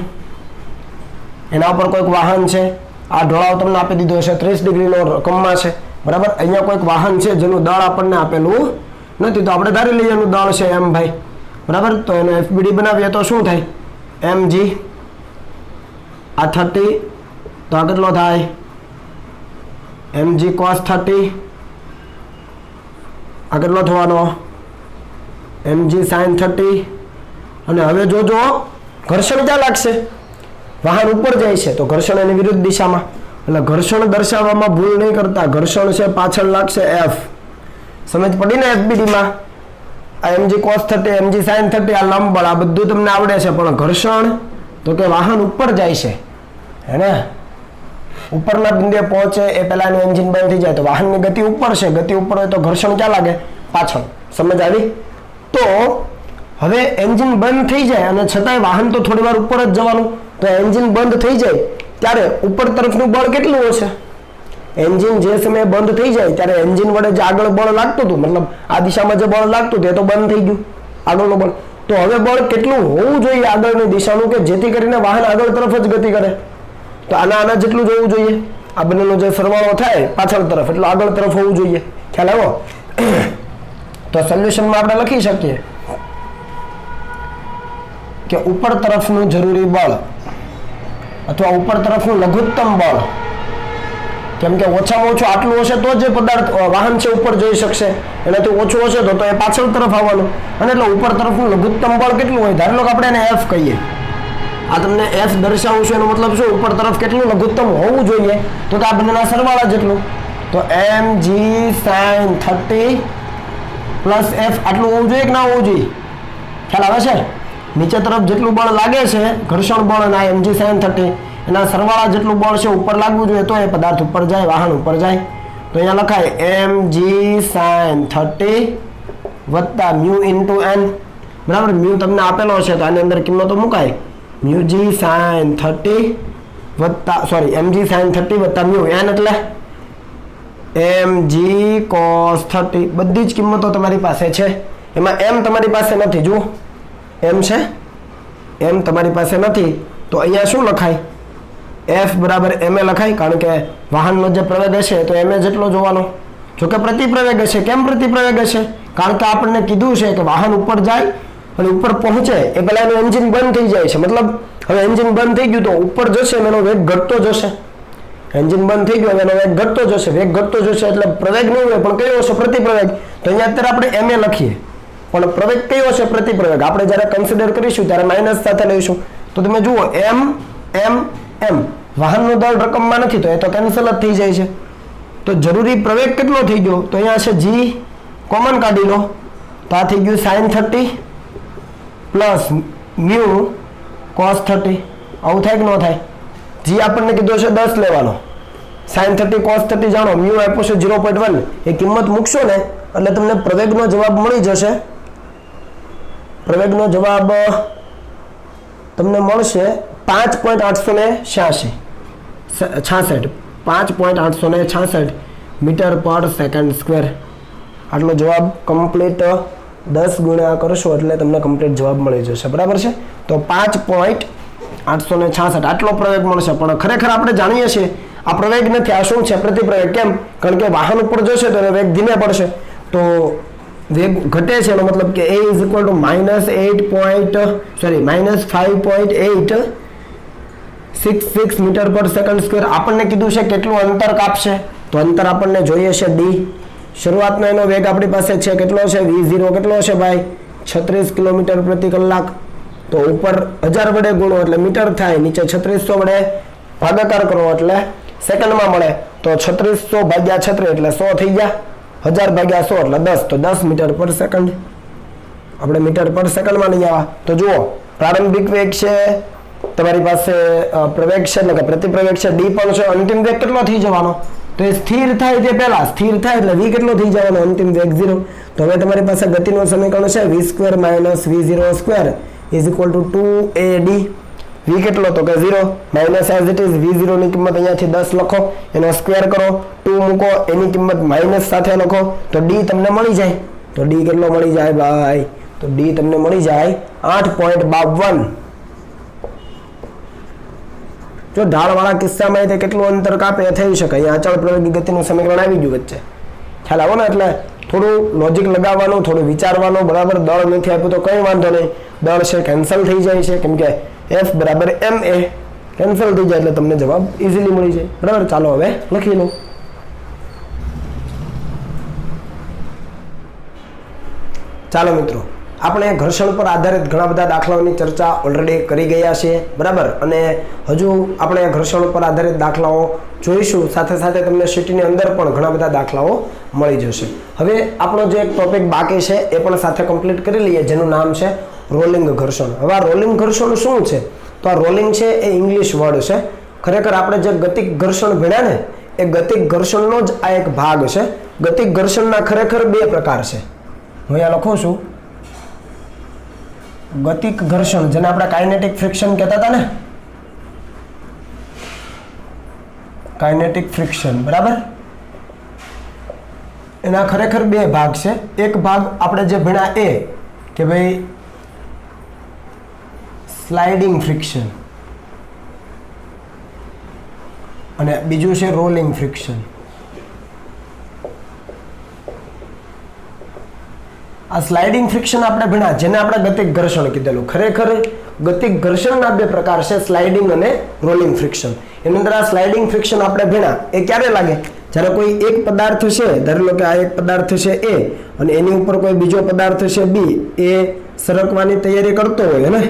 એના ઉપર કોઈક વાહન છે. આ ઢોળાવ તમને આપી દીધો છે 30 ડિગ્રીનો રકમમાં છે, બરાબર. અહીંયા કોઈક વાહન છે જેનું દળ આપણને આપેલું નથી, તો આપણે ધારી લઈએ એનું દળ છે m ભાઈ, બરાબર. તો એનો fbd બનાવીએ તો શું થાય? mg આ 30, તો આ કેટલો થાય? mg cos 30. આ કેટલો થવાનો? mg sin 30. અને હવે જોજો ઘર્ષણ ક્યાં લાગશે? વાહન ઉપર જાય છે તો ઘર્ષણ એની વિરુદ્ધ દિશામાં, એટલે ઘર્ષણ દર્શાવવામાં ભૂલ નહીં કરતા. ઘર્ષણ છે પાછળ લાગશે f. સમજ પડી ને fbd માં? આ mg cos 30, mg sin 30, આ લંબ બળ, આ બધું તમને આવડે છે. પણ ઘર્ષણ તો કે વાહન ઉપર જાય છે, હે ને? ઉપરના બિંદુએ પહોંચે એ પહેલા એનું એન્જિન બંધ થઈ જાય. તો વાહનની ગતિ ઉપર છે, ગતિ ઉપર હોય તો ઘર્ષણ ક્યાં લાગે? પાછળ. સમજ આવી? તો હવે એન્જિન બંધ થઈ જાય અને છતાંય વાહન તો થોડી વાર ઉપર જ જવાનું. તો એન્જિન બંધ થઈ જાય ત્યારે ઉપર તરફનું બળ કેટલું હશે? એન્જિન જે સમયે બંધ થઈ જાય ત્યારે એન્જિન વડે જે આગળ બળ લાગતું હતું, મતલબ આ દિશામાં જે બળ લાગતું હતું એ તો બંધ થઈ ગયું, આગળનું બળ. તો હવે બળ કેટલું હોવું જોઈએ આગળની દિશાનું કે જેથી કરીને વાહન આગળ તરફ જ ગતિ કરે? તો આના જેટલું જ હોવું જોઈએ. આ બંનેનો જે સરવાળો થાય પાછળ તરફ એટલું આગળ તરફ હોવું જોઈએ. ખ્યાલ આવ્યો? તો સોલ્યુશનમાં આપણે લખી શકીએ કે ઉપર તરફનું જરૂરી બળ અથવા ઉપર તરફનું લઘુત્તમ બળ, કેમ કે ઓછામાં ઓછું આટલું હશે તો જે પદાર્થ વાહન છે ઉપર જઈ શકશે, એનાથી ઓછું હશે તો એ પાછળ તરફ આવવાનું. અને એટલે ઉપર તરફનું લઘુત્તમ બળ કેટલું હોય? ધારી લો કે આપણે એને f કહીએ. આ તમને f દર્શાવું છું એનો મતલબ શું? ઉપર તરફ કેટલું લઘુત્તમ હોવું જોઈએ? તો આ બંનેના સરવાળા જેટલું. તો mg sin 30 પ્લસ f આટલું હોવું જોઈએ કે ના હોવું જોઈએ? ખ્યાલ આવે છે? નીચે તરફ જેટલું બળ લાગે છે ઘર્ષણ બળ અને mg sin 30 એના સરવાળા જેટલું બળ છે ઉપર લાગવું જોઈએ તો એ પદાર્થ ઉપર જાય, વાહન ઉપર જાય. તો અહીંયા લખાય mg sin 30 વત્તા મ્યુ ઇન્ટુ n, બરાબર. મ્યુ તમને આપેલો છે તો આની અંદર કિંમતો મુકાય. મ્યુ g sin 30 વત્તા mg sin 30 વત્તા મ્યુ n એટલે mg cos 30. બધી જ કિંમતો તમારી પાસે છે, એમાં m તમારી પાસે નથી. જુઓ m છે, m તમારી પાસે નથી. તો અહીંયા શું લખાય? f બરાબર ma લખાય, કારણ કે વાહનનો જે પ્રવેગ હશે તો ma જેટલો જોવાનો. જોકે પ્રતિપ્રવેગ હશે. કેમ પ્રતિપ્રવેગ હશે? કારણ કે આપણને કીધું છે કે વાહન ઉપર જાય અને ઉપર પહોંચે એ પહેલા એનું એન્જિન બંધ થઈ જાય છે. મતલબ હવે એન્જિન બંધ થઈ ગયું તો ઉપર જશે એનો વેગ ઘટતો જશે. એન્જિન બંધ થઈ ગયું એનો વેગ ઘટતો જશે. વેગ ઘટતો જશે એટલે પ્રવેગ નહીં હોય પણ કયો હશે? પ્રતિપ્રવેગ. તો અહીંયા અત્યારે આપણે ma લખીએ પણ પ્રવેગ કયો હશે? પ્રતિપ્રવેગ. આપણે જ્યારે કન્સિડર કરીશું ત્યારે માઇનસ સાથે લઈશું. તો તમે જુઓ m વાહનનું દળ રકમમાં નથી તો એ તો કેન્સલ જ થઈ જાય છે. तो जरूरी प्रवेग केटलो थई गयो तो अहींया छे g कॉमन काढी लो तो आ थई गयुं sin 30 प्लस म्यू cos 30 आવું થાય કે ન થાય g આપણને કીધો છે 10 લેવાનો sin 30 cos 30 જાણો म्यू આપ્યો છે 0.1 એ કિંમત મૂકશો ને એટલે તમને પ્રવેગનો જવાબ મળી જશે પ્રવેગનો જવાબ તમને મળશે 5.866 મીટર પર સેકન્ડ સ્ક્વેર આટલો જવાબ કમ્પ્લીટ 10 ગુણ્યા કરશો એટલે તમને કમ્પ્લીટ જવાબ મળી જશે બરાબર છે તો 5.866 આટલો પ્રવેગ મળશે પણ ખરેખર આપણે જાણીએ છીએ આ પ્રવેગ નથી આ શું છે પ્રતિપ્રવેગ કેમ કારણ કે વાહન ઉપર જશે તો વેગ ધીમે પડશે તો વેગ ઘટે છે એનો મતલબ કે a = -5.866 મીટર પર સેકન્ડ સ્ક્વેર આપણને કીધું છે કેટલું અંતર કાપશે તો અંતર આપણને જોઈએ છે d શરૂઆતનો એનો વેગ આપણી પાસે છે કેટલો છે v0 કેટલો છે ભાઈ 36 કિલોમીટર પ્રતિ કલાક તો ઉપર 1000 વડે ગુણો એટલે મીટર થાય નીચે 3600 વડે ભાગાકાર કરો એટલે સેકન્ડમાં મળે તો 3600 ભાગ્યા 36 એટલે 100 થઈ ગયા 1000 ભાગ્યા 100 એટલે 10 તો 10 મીટર પર સેકન્ડ આપણે મીટર પર સેકન્ડમાં નહીં આવ્યા તો જુઓ પ્રારંભિક વેગ છે તમારી પાસે પ્રવેગ છે એટલે કે પ્રતિપ્રવેગ છે d પણ છે અંતિમ વેગ કેટલો થઈ જવાનો તો એ સ્થિર થાય તે પહેલા સ્થિર થાય એટલે v કેટલો થઈ જવાનો અંતિમ વેગ 0 તો હવે તમારી પાસે ગતિનું સમીકરણ છે v² - v0² = 2ad v કેટલો તો કે 0 minus as it is v0 ની કિંમત અહીંયાથી 10 લખો એનો સ્ક્વેર કરો 2 મૂકો એની કિંમત માઇનસ સાથે લખો તો d તમને મળી જાય તો d કેટલો મળી જાય ભાઈ તો d તમને મળી જાય 8.52 જો ઢાળવાળા કિસ્સામાં તે કેટલું અંતર કાપે એ થઈ શકે અહીંયા અચળ પ્રવેગી ગતિનું સમીકરણ આવી ગયું વચ્ચે ખ્યાલ આવો ને એટલે થોડું લોજિક લગાવવાનું થોડું વિચારવાનું બરાબર દળ નથી આપ્યું તો કંઈ વાંધો નહીં દળ છે કેન્સલ થઈ જાય છે કેમ કે F = ma કેન્સલ થઈ જાય એટલે તમને જવાબ ઇઝીલી મળી જાય બરાબર ચાલો હવે લખી લો ચાલો મિત્રો આપણે ઘર્ષણ પર આધારિત ઘણા બધા દાખલાઓની ચર્ચા ઓલરેડી કરી ગયા છીએ બરાબર અને હજુ આપણે ઘર્ષણ પર આધારિત દાખલાઓ જોઈશું સાથે સાથે તમને શીટની અંદર પણ ઘણા બધા દાખલાઓ મળી જશે હવે આપણો જે ટોપિક બાકી છે એ પણ સાથે કમ્પ્લીટ કરી લઈએ જેનું નામ છે રોલિંગ ઘર્ષણ હવે આ રોલિંગ ઘર્ષણ શું છે તો આ રોલિંગ છે એ ઇંગ્લિશ વર્ડ છે ખરેખર આપણે જે ગતિક ઘર્ષણ ભણ્યા ને એ ગતિક ઘર્ષણનો જ આ એક ભાગ છે ગતિક ઘર્ષણના ખરેખર બે પ્રકાર છે હું અહીંયા લખું છું ગતિક ઘર્ષણ જેને આપણે કાઇનેટિક ફ્રિક્શન કહેતા હતા ને કાઇનેટિક ફ્રિક્શન બરાબર એના ખરેખર બે ભાગ છે એક ભાગ આપણે જે ભણ્યા એ કે ભાઈ સ્લાઇડિંગ ફ્રિક્શન અને બીજું છે રોલિંગ ફ્રિક્શન આ સ્લાઇડિંગ ફ્રિક્શન આપણે ભણ્યા જેને આપણે ગતિક ઘર્ષણ કીધેલું ખરેખર ગતિક ઘર્ષણના બે પ્રકાર છે સ્લાઇડિંગ અને રોલિંગ ફ્રિક્શન એની અંદર આ સ્લાઇડિંગ ફ્રિક્શન આપણે ભણ્યા એ ક્યારે લાગે જ્યારે કોઈ એક પદાર્થ છે ધારી લો કે આ એક પદાર્થ છે A અને એની ઉપર કોઈ બીજો પદાર્થ છે B એ સરકવાની તૈયારી કરતો હોય ને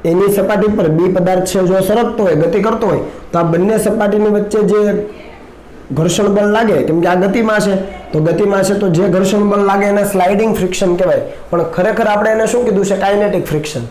એની સપાટી પર B પદાર્થ છે જો સરકતો હોય ગતિ કરતો હોય તો આ બંને સપાટીની વચ્ચે જે ઘર્ષણ બળ લાગે કેમ કે આ ગતિમાં છે તો ગતિમાં છે તો જે ઘર્ષણ બળ લાગે એને સ્લાઇડિંગ ફ્રિક્શન કહેવાય પણ ખરેખર આપણે એને શું કીધું છે કાઇનેટિક ફ્રિક્શન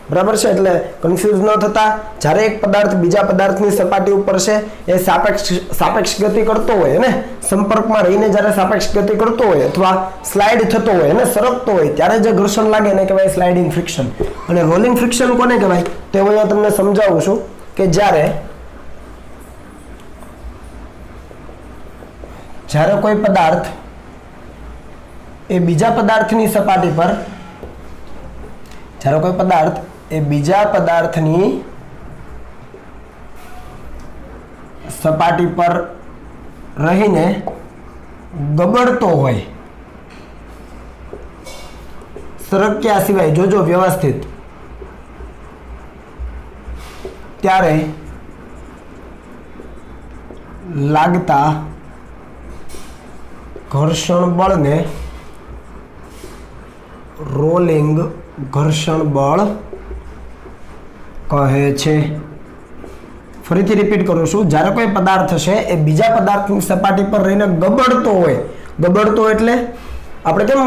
બરાબર છે એટલે કન્ફ્યુઝ ન થતા જ્યારે એક પદાર્થ બીજા પદાર્થની સપાટી ઉપર છે એ સાપેક્ષ ગતિ કરતો હોય ને સંપર્કમાં રહીને જ્યારે સાપેક્ષ ગતિ કરતો હોય અથવા સ્લાઇડ થતો હોય ને સરકતો હોય ત્યારે જે ઘર્ષણ લાગે એને કહેવાય સ્લાઇડિંગ ફ્રિક્શન અને રોલિંગ ફ્રિક્શન કોને કહેવાય તે હું અહીંયા તમને સમજાવું છું કે જ્યારે કોઈ પદાર્થ એ બીજા પદાર્થની સપાટી પર જ્યારે કોઈ પદાર્થ એ બીજા પદાર્થની સપાટી પર રહીને ગબડતો હોય સરક્યા સિવાય જોજો વ્યવસ્થિત ત્યારે લાગતા ઘર્ષણ બળને રોલિંગ ઘર્ષણ બળ કહે છે ફરીથી રિપીટ કરું છું, જ્યારે કોઈ પદાર્થ છે એ બીજા પદાર્થની સપાટી પર રહીને ગબડતો હોય, ગબડતો એટલે આપણે કેમ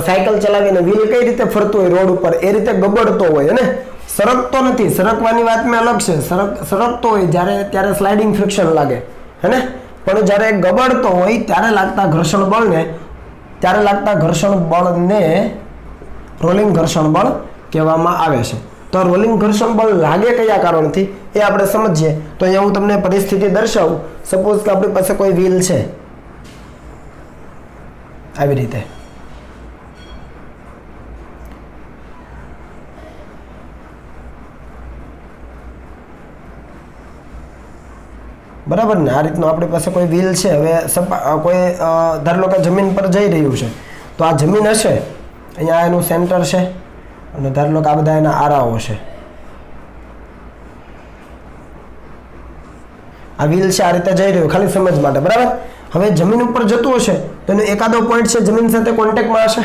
સાયકલ ચલાવીને વ્હીલ કઈ રીતે ફરતો હોય રોડ ઉપર, એ રીતે ગબડતો હોય અને સરકતો નથી. સરકવાની વાત મેં અલગ છે, સરકતો હોય ત્યારે સ્લાઇડિંગ ફ્રિક્શન લાગે હે ને, પણ જ્યારે ગબડતો હોય ત્યારે લાગતા ઘર્ષણ બળને રોલિંગ ઘર્ષણ બળ કહેવામાં આવે છે. તો રોલિંગ ઘર્ષણ બળ લાગે કયા કારણથી એ આપણે સમજીએ. તો અહીંયા હું તમને પરિસ્થિતિ દર્શાવું. સપોઝ કે આપણી પાસે કોઈ વ્હીલ છે આવી રીતે, બરાબર ને, આ રીતનું આપણી પાસે કોઈ વ્હીલ છે. હવે કોઈ ધારો કે જમીન પર જઈ રહ્યું છે, તો આ જમીન હશે, અહીંયા એનું સેન્ટર છે અને ધારો કે આ બધા એના આરાઓ છે. આ વ્હીલ છે આ રીતે જઈ રહ્યું, ખાલી સમજ માટે, બરાબર. હવે જમીન ઉપર જતું હશે તો એનો એકાદો પોઈન્ટ છે જમીન સાથે કોન્ટેક્ટમાં હશે,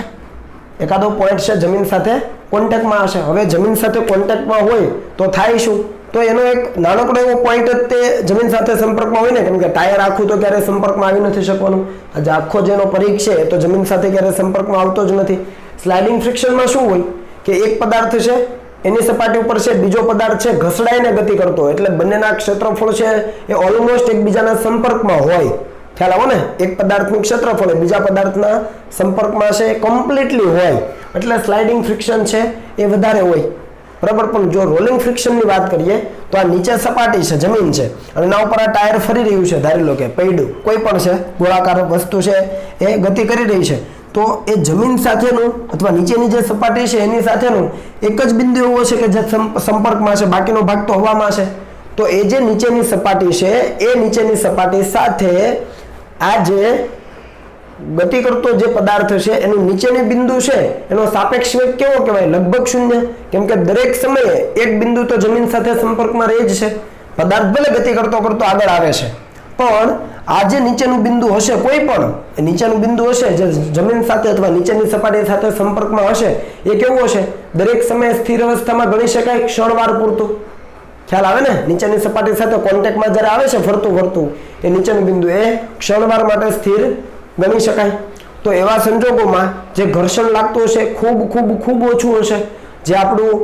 એકાદો પોઈન્ટ છે જમીન સાથે કોન્ટેક્ટમાં હશે. હવે જમીન સાથે કોન્ટેક્ટમાં હોય તો થાય શું? તો એનો એક નાનકડો એવો પોઈન્ટ જ તે જમીન સાથે સંપર્કમાં હોય ને, કેમ કે ટાયર આખું તો ક્યારે સંપર્કમાં આવી નથી શકવાનું. આજે આખો જેનો પરિઘ છે એ તો જમીન સાથે ક્યારે સંપર્કમાં આવતો જ નથી. સ્લાઇડિંગ ફ્રિક્શનમાં શું હોય કે એક પદાર્થ છે એની સપાટી ઉપર છે, બીજો પદાર્થ છે ઘસડાઈને ગતિ કરતો હોય, એટલે બંનેના ક્ષેત્રફળ છે એ ઓલમોસ્ટ એકબીજાના સંપર્કમાં હોય. ખ્યાલ આવો ને, એક પદાર્થનું ક્ષેત્રફળ બીજા પદાર્થના સંપર્કમાં છે કમ્પ્લીટલી હોય, એટલે સ્લાઇડિંગ ફ્રિક્શન છે એ વધારે હોય, બરાબર. પણ જો રોલિંગ ફ્રિક્શનની વાત કરીએ તો આ નીચે સપાટી છે, જમીન છે, અને એના ઉપર આ ટાયર ફરી રહ્યું છે, ધારી લો કે પૈડું કોઈ પણ છે, ગોળાકાર વસ્તુ છે એ ગતિ કરી રહી છે. તો એ જમીન સાથેનું અથવા નીચેની જે સપાટી છે એની સાથેનું એક જ બિંદુ એવો છે કે જે સંપર્કમાં છે, બાકીનો ભાગ તો હવામાં છે. તો એ જે નીચેની સપાટી છે એ નીચેની સપાટી સાથે આ જે ગતિ કરતો જે પદાર્થ છે એનું નીચેની બિંદુ છે એનો સાપેક્ષ વેગ કેવો કહેવાય? લગભગ શૂન્ય. કેમ કે દરેક સમયે એક બિંદુ તો જમીન સાથે સંપર્કમાં રહે જ છે. પદાર્થ ભલે ગતિ કરતો આગળ આવે છે, પણ આ જે નીચેનું બિંદુ હશે, કોઈ પણ નીચેનું બિંદુ હશે જે જમીન સાથે અથવા નીચેની સપાટી સાથે સંપર્કમાં હશે, એ કેવું હશે? દરેક સમયે સ્થિર અવસ્થામાં ગણી શકાય, ક્ષણવાર પૂરતું. ખ્યાલ આવે ને, નીચેની સપાટી સાથે કોન્ટેક્ટમાં જ્યારે આવે છે ફરતું એ નીચેનું બિંદુ એ ક્ષણવાર માટે સ્થિર ગણી શકાય. તો એવા સંજોગોમાં જે ઘર્ષણ લાગતું હશે ખૂબ ઓછું હશે. જે આપણું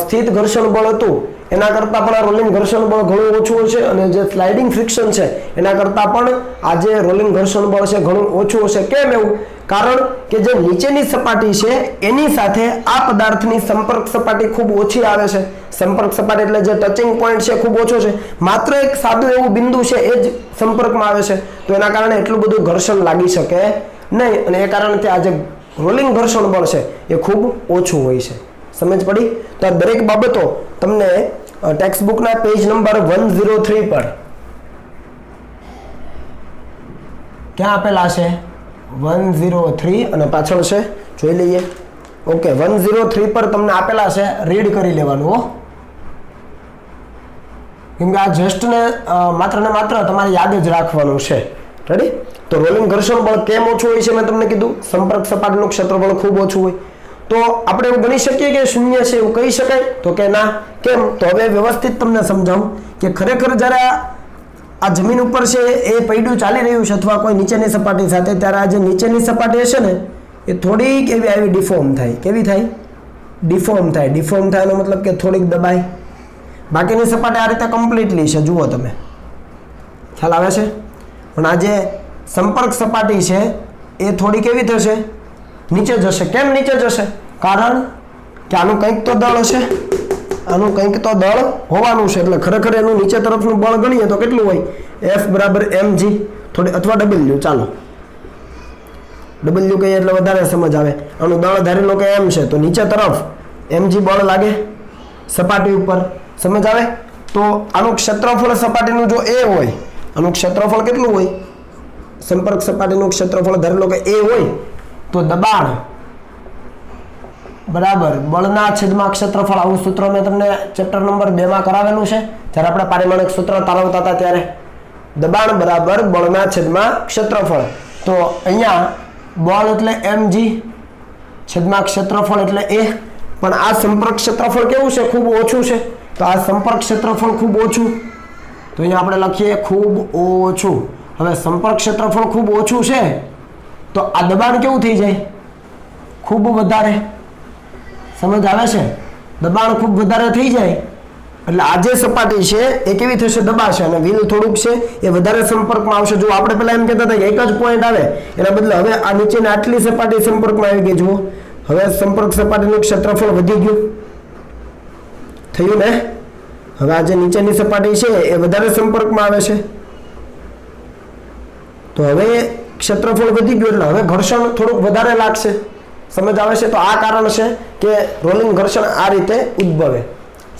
સ્થિત ઘર્ષણ બળ હતું એના કરતાં પણ આ રોલિંગ ઘર્ષણ બળ ઘણું ઓછું હશે, અને જે સ્લાઇડિંગ ફ્રિક્શન છે એના કરતાં પણ આ જે રોલિંગ ઘર્ષણ બળ છે ઘણું ઓછું હશે. કેમ એવું? કારણ કે જે નીચેની સપાટી છે એની સાથે આ પદાર્થની સંપર્ક સપાટી ખૂબ ઓછી આવે છે. સંપર્ક સપાટી એટલે જે ટચિંગ પોઈન્ટ છે ખૂબ ઓછો છે, માત્ર એક સાદું એવું બિંદુ છે એ જ સંપર્કમાં આવે છે. તો એના કારણે એટલું બધું ઘર્ષણ લાગી શકે નહીં, અને એ કારણથી આ જે રોલિંગ ઘર્ષણ બળ છે એ ખૂબ ઓછું હોય છે. સમજ પડી? તો આ દરેક બાબતો તમને ટેક્સ્ટ બુકના પેજ નંબર 103 પર ક્યાં આપેલા છે? 103 અને પાછળ છે, જોઈ લઈએ. ઓકે, 103 પર તમને આપેલા છે, રીડ કરી લેવાનું હો, કેમ કે આ જસ્ટ ને માત્ર ને માત્ર તમારે યાદ જ રાખવાનું છે. રેડી? તો રોલિંગ ઘર્ષણ બળ કેમ ઓછું હોય છે મેં તમને કીધું, સંપર્ક સપાટીનું ક્ષેત્રફળ ખૂબ ઓછું હોય. તો આપણે એવું ગણી શકીએ કે શૂન્ય છે એવું કહી શકાય? તો કે ના. કેમ? તો હવે વ્યવસ્થિત તમને સમજાવું કે ખરેખર જ્યારે આ જમીન ઉપર છે એ પૈડું ચાલી રહ્યું છે અથવા કોઈ નીચેની સપાટી સાથે, ત્યારે આ જે નીચેની સપાટી હશે ને એ થોડીક એવી આવી ડિફોર્મ થાય. કેવી થાય? ડિફોર્મ થાય. ડિફોર્મ થાય એનો મતલબ કે થોડીક દબાય. બાકીની સપાટી આ રીતે કમ્પ્લીટલી છે, જુઓ તમે, ખ્યાલ આવે છે. પણ આ જે સંપર્ક સપાટી છે એ થોડી કેવી થશે? નીચે જશે. કેમ નીચે જશે? કારણ કે આનું કંઈક તો દળ હશે, આનું કંઈક તો દળ હોવાનું છે. એટલે ખરેખર એનું નીચે તરફનું બળ ગણીએ તો કેટલું હોય? F બરાબર mg થોડી અથવા W. ચાલો W કહીએ એટલે વધારે સમજ આવે. આનું દળ ધારી લો કે m છે, તો નીચે તરફ mg બળ લાગે સપાટી ઉપર. સમજ આવે? તો આનું ક્ષેત્રફળ સપાટીનું જો a હોય, આનું ક્ષેત્રફળ કેટલું હોય? સંપર્ક સપાટીનું ક્ષેત્રફળ ધારી લો કે a હોય, તો દબાણ બરાબર બળના છેદમાં ક્ષેત્રફળ. આવું સૂત્ર મેં તમને ચેપ્ટર નંબર 2 માં કરાવેલું છે, જ્યારે આપણે પારિમાણિક સૂત્ર તારવતા હતા ત્યારે. દબાણ બરાબર બળના છેદમાં ક્ષેત્રફળ. તો અહીંયા બળ એટલે mg છેદમાં ક્ષેત્રફળ એટલે a. પણ આ સંપર્ક ક્ષેત્રફળ કેવું છે? ખૂબ ઓછું છે. તો આ સંપર્ક ક્ષેત્રફળ ખૂબ ઓછું, તો અહીંયા આપણે લખીએ ખૂબ ઓછું. હવે સંપર્ક ક્ષેત્રફળ ખૂબ ઓછું છે તો આ દબાણ કેવું થઈ જાય? ખૂબ વધારે. સમજ આવે છે? દબાણ ખૂબ વધારે થઈ જાય એટલે આ જે સપાટી છે એ કેવી થશે? દબાશે. અને વ્હીલ થોડુંક છે એ વધારે સંપર્કમાં આવશે. જો આપણે પહેલા એમ કહેતા હતા કે એક જ પોઈન્ટ આવે, એના બદલે હવે આ નીચેની આટલી સપાટી સંપર્કમાં આવી ગઈ. જુઓ હવે સંપર્ક સપાટીનું ક્ષેત્રફળ વધી ગયું. થયું ને? હવે આ જે નીચેની સપાટી છે એ વધારે સંપર્કમાં આવે છે તો હવે ક્ષેત્રફળ વધી ગયું એટલે હવે ઘર્ષણ થોડુંક વધારે લાગશે. સમજ આવે છે? તો આ કારણ છે કે રોલિંગ ઘર્ષણ આ રીતે ઉદ્ભવે.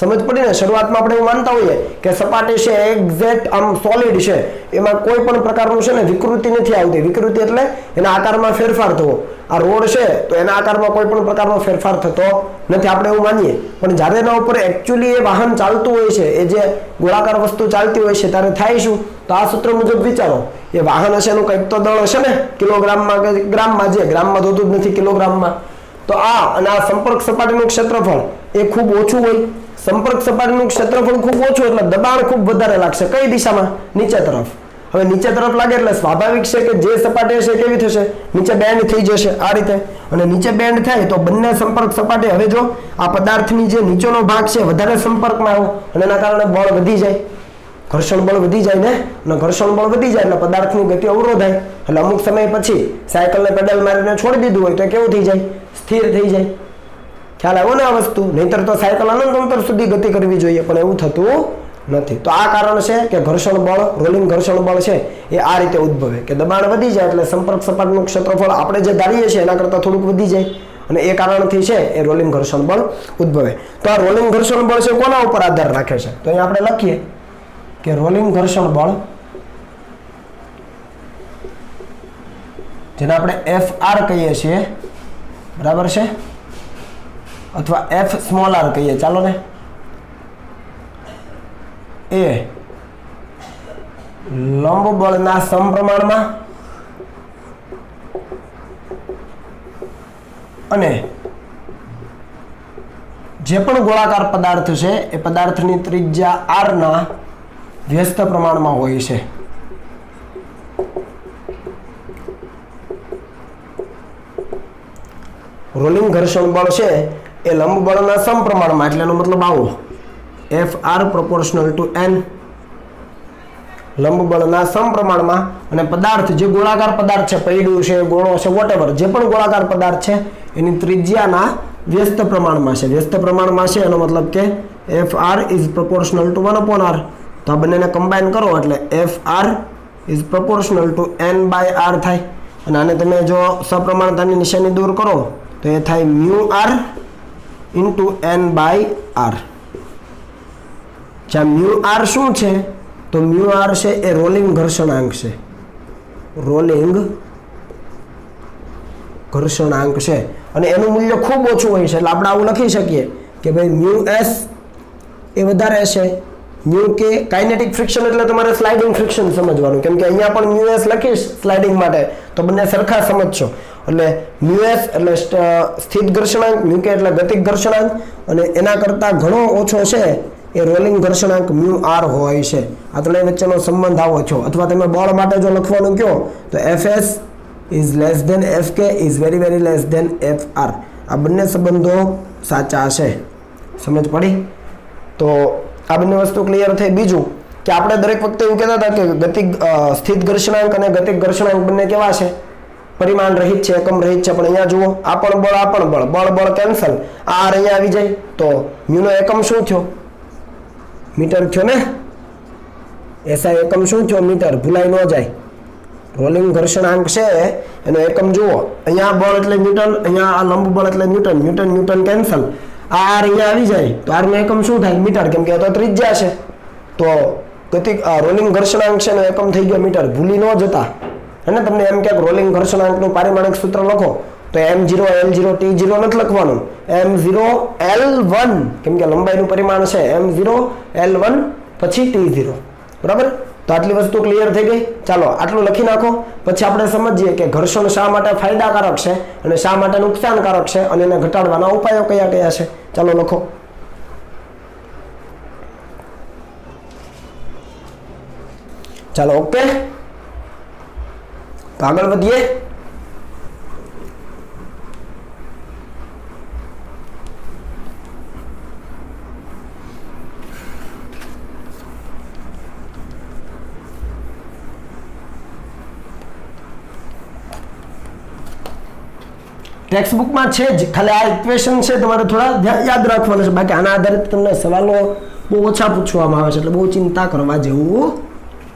સમજ પડી ને? શરૂઆતમાં આપણે એવું માનતા હોઈએ કે સપાટી છે એક્ઝેક્ટ આમ સોલિડ છે, એમાં કોઈ પણ પ્રકારનું છે ને વિકૃતિ નથી આવતી. વિકૃતિ એટલે એના આકારમાં ફેરફાર થવો. આ રોડ છે તો એના આકારમાં કોઈ પણ પ્રકારનો ફેરફાર થતો નથી, આપણે એવું માનીએ. પણ જ્યારે એના ઉપર એકચ્યુઅલી એ વાહન ચાલતું હોય છે, એ જે ગોળાકાર વસ્તુ ચાલતી હોય છે, ત્યારે થાય શું? તો આ સૂત્ર મુજબ વિચારો, એ વાહન હશે એનું કંઈક તો દળ હશે ને, કિલોગ્રામમાં કે ગ્રામમાં. જે ગ્રામમાં થતું જ નથી, કિલોગ્રામમાં. તો આ અને આ સંપર્ક સપાટીનું ક્ષેત્રફળ એ ખૂબ ઓછું હોય. સંપર્ક સપાટીનું ક્ષેત્રફળ ખૂબ ઓછું એટલે દબાણ ખૂબ વધારે લાગશે. કઈ દિશામાં? નીચે તરફ. હવે નીચે તરફ લાગે એટલે સ્વાભાવિક છે કે જે સપાટી હશે કેવી થશે? નીચે બેન્ડ થઈ જશે આ રીતે. અને નીચે બેન્ડ થાય તો બંને સંપર્ક સપાટી, હવે જો આ પદાર્થની જે નીચેનો ભાગ છે વધારે સંપર્કમાં આવ્યો અને એના કારણે બળ વધી જાય, ઘર્ષણ બળ વધી જાય ને. અને ઘર્ષણ બળ વધી જાય એટલે પદાર્થની ગતિ અવરોધાય. એટલે અમુક સમય પછી સાયકલને પેડલ મારીને છોડી દીધું હોય તો કેવું થઈ જાય? સ્થિર થઈ જાય. ખ્યાલ આવ્યો ને આ વસ્તુ? નહીતર તો સાયકલ અનંત અંતર સુધી ગતિ કરવી જોઈએ, પણ એવું થતું નથી. તો આ કારણ છે કે ઘર્ષણ બળ, રોલિંગ ઘર્ષણ બળ છે એ આ રીતે ઉદ્ભવે કે દબાણ વધી જાય એટલે સંપર્ક સપાટીનું ક્ષેત્રફળ આપણે જે ધારીએ છીએ એના કરતાં થોડુંક વધી જાય, અને એ કારણથી છે એ રોલિંગ ઘર્ષણ બળ ઉદ્ભવે. તો આ રોલિંગ ઘર્ષણ બળ છે કોના ઉપર આધાર રાખે છે? તો અહીંયા આપણે લખીએ કે રોલિંગ ઘર્ષણ બળ, જેને આપણે FR કહીએ છીએ, બરાબર છે, અથવા F સ્મોલ r કહીએ, ચાલો ને, એ લંબ બળના સમપ્રમાણમાં અને જે પણ ગોળાકાર પદાર્થ છે એ પદાર્થની ત્રિજ્યા r ના વ્યસ્ત પ્રમાણમાં હોય છે. રોલિંગ ઘર્ષણ બળ છે એ લંબ બળના સમપ્રમાણમાં, એટલે એનો મતલબ આવો, FR proportional to n, લંબ બળના સમપ્રમાણમાં. અને પદાર્થ જે ગોળાકાર પદાર્થ છે, પૈડું છે, ગોળો છે, વોટેવર જે પણ ગોળાકાર પદાર્થ છે એની ત્રિજ્યાના વ્યસ્ત પ્રમાણમાં છે. વ્યસ્ત પ્રમાણમાં છે એનો મતલબ કે FR is proportional to 1/r. તો આ બંનેને કમ્બાઈન કરો એટલે FR is proportional to n/r થાય. અને આને તમે જો સપ્રમાણતાની નિશાની દૂર કરો તો એ થાય μr into n/r. જ્યાં μr શું છે? તો μr છે એ રોલિંગ ઘર્ષણાંક છે. રોલિંગ ઘર્ષણાંક છે અને એનું મૂલ્ય ખૂબ ઓછું હોય છે. એટલે આપણે આવું લખી શકીએ કે ભાઈ μs એ વધારે છે. મ્યુ કે કાઇનેટિક ફ્રિક્શન એટલે તમારે સ્લાઇડિંગ ફ્રિક્શન સમજવાનું, કેમ કે અહીંયા પણ μs લખીશ સ્લાઇડિંગ માટે તો બંને સરખા સમજશો. એટલે μs એટલે સ્થિત ઘર્ષણાંક, મ્યુ કે એટલે ગતિક ઘર્ષણાંક, અને એના કરતાં ઘણો ઓછો છે એ રોલિંગ ઘર્ષણાંક μr હોય છે. આ ત્રણેય વચ્ચેનો સંબંધ આવો છો. અથવા તમે બળ માટે જો લખવાનું કહો તો Fs is less than Fk is very very less than Fr. આ બંને સંબંધો સાચા છે. સમજ પડી? તો આ બંને વસ્તુ ક્લિયર થઈ. બીજું કે આપણે દરેક વખતે એવું કહેતા હતા કે ગતિક સ્થિત ઘર્ષણાંક અને ગતિક ઘર્ષણાંક બંને કેવા છે? પરિમાણ રહિત છે, એકમ રહિત છે. પણ અહીંયા જુઓ, આ પણ બળ, આ પણ બળ, બળ બળ કેન્સલ, આ અહીંયા આવી જાય તો મ્યુનો એકમ શું થયો? મીટર થયો ને. એસઆઈ એકમ શું થયો? મીટર. ભૂલાઈ ન જાય. રોલિંગ ઘર્ષણાંક છે એનો એકમ જુઓ, અહીંયા બળ એટલે ન્યૂટન, અહીંયા આ લંબ બળ એટલે ન્યૂટન, ન્યૂટન ન્યૂટન કેન્સલ, આ આર અહીંયા આવી જાય તો આર નો એકમ શું થાય? મીટર, કેમ કે તો ત્રિજ્યા છે. તો ગતિક રોલિંગ ઘર્ષણાંક છે એનો એકમ થઈ ગયો મીટર. ભૂલી ન જતા. અને તમને એમ કે રોલિંગ ઘર્ષણાંકનું પારિમાણિક સૂત્ર લખો તો m0 l0 t0 નથી લખવાનું, m0 l1, કેમ કે લંબાઈનું પરિમાણ છે m0 l1 પછી t0. બરાબર? તો આટલી વસ્તુ ક્લિયર થઈ ગઈ. ચાલો આટલું લખી નાખો. પછી આપણે સમજીએ કે ઘર્ષણ શા માટે ફાયદાકારક છે અને શા માટે નુકસાનકારક છે અને એને ઘટાડવાના ઉપાયો કયા કયા છે. ચાલો લખો. ચાલો ઓકે, તો આગળ વધીએ. ટેક્સ્ટ બુકમાં છે જ, ખાલી આ ઇક્વેશન છે તમારે થોડા યાદ રાખવાના છે, બાકી આના આધારિત તમને સવાલો બહુ ઓછા પૂછવામાં આવે છે, એટલે બહુ ચિંતા કરવા જેવું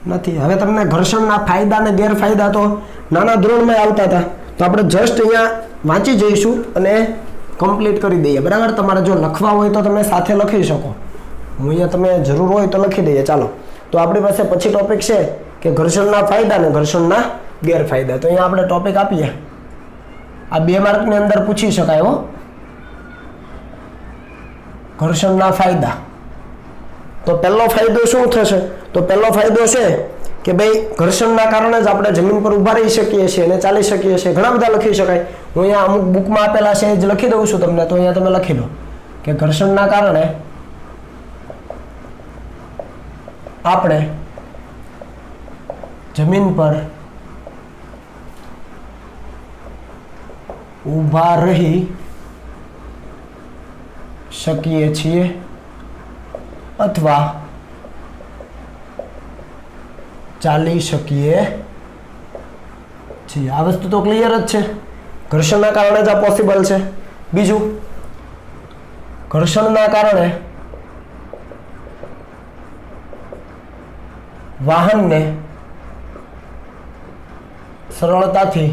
નથી. હવે તમને ઘર્ષણના ફાયદા અને ગેરફાયદા તો નાના ધોરણમાં આવતા હતા, તો આપણે જસ્ટ અહીંયા વાંચી જઈશું અને કમ્પ્લીટ કરી દઈએ. બરાબર, તમારે જો લખવા હોય તો તમે સાથે લખી શકો, હું અહીંયા તમે જરૂર હોય તો લખી દઈએ. ચાલો, તો આપણી પાસે પછી ટોપિક છે કે ઘર્ષણના ફાયદા અને ઘર્ષણના ગેરફાયદા. તો અહીંયા આપણે ટોપિક આપીએ, આ 2 માર્કની અંદર પૂછી શકાય હો. ઘર્ષણના ફાયદા. તો પહેલો ફાયદો શું થશે? તો પહેલો ફાયદો છે કે ભાઈ ઘર્ષણના કારણે જ આપણે જમીન પર ઊભા રહી શકીએ છીએ અને ચાલી શકીએ છીએ. ઘણા બધા લખી શકાય, હું અહીંયા અમુક બુકમાં આપેલા છે એ જ લખી દઉં છું તમને, તો અહીંયા તમે લખી લો કે ઘર્ષણના કારણે આપણે જમીન પર ઊભા રહી શકીએ છીએ અથવા ચાલી શકીએ છીએ. આ વસ્તુ તો ક્લિયર જ છે, ઘર્ષણના કારણે જ આ પોસિબલ છે. બીજું, ઘર્ષણના કારણે વાહનને સરળતાથી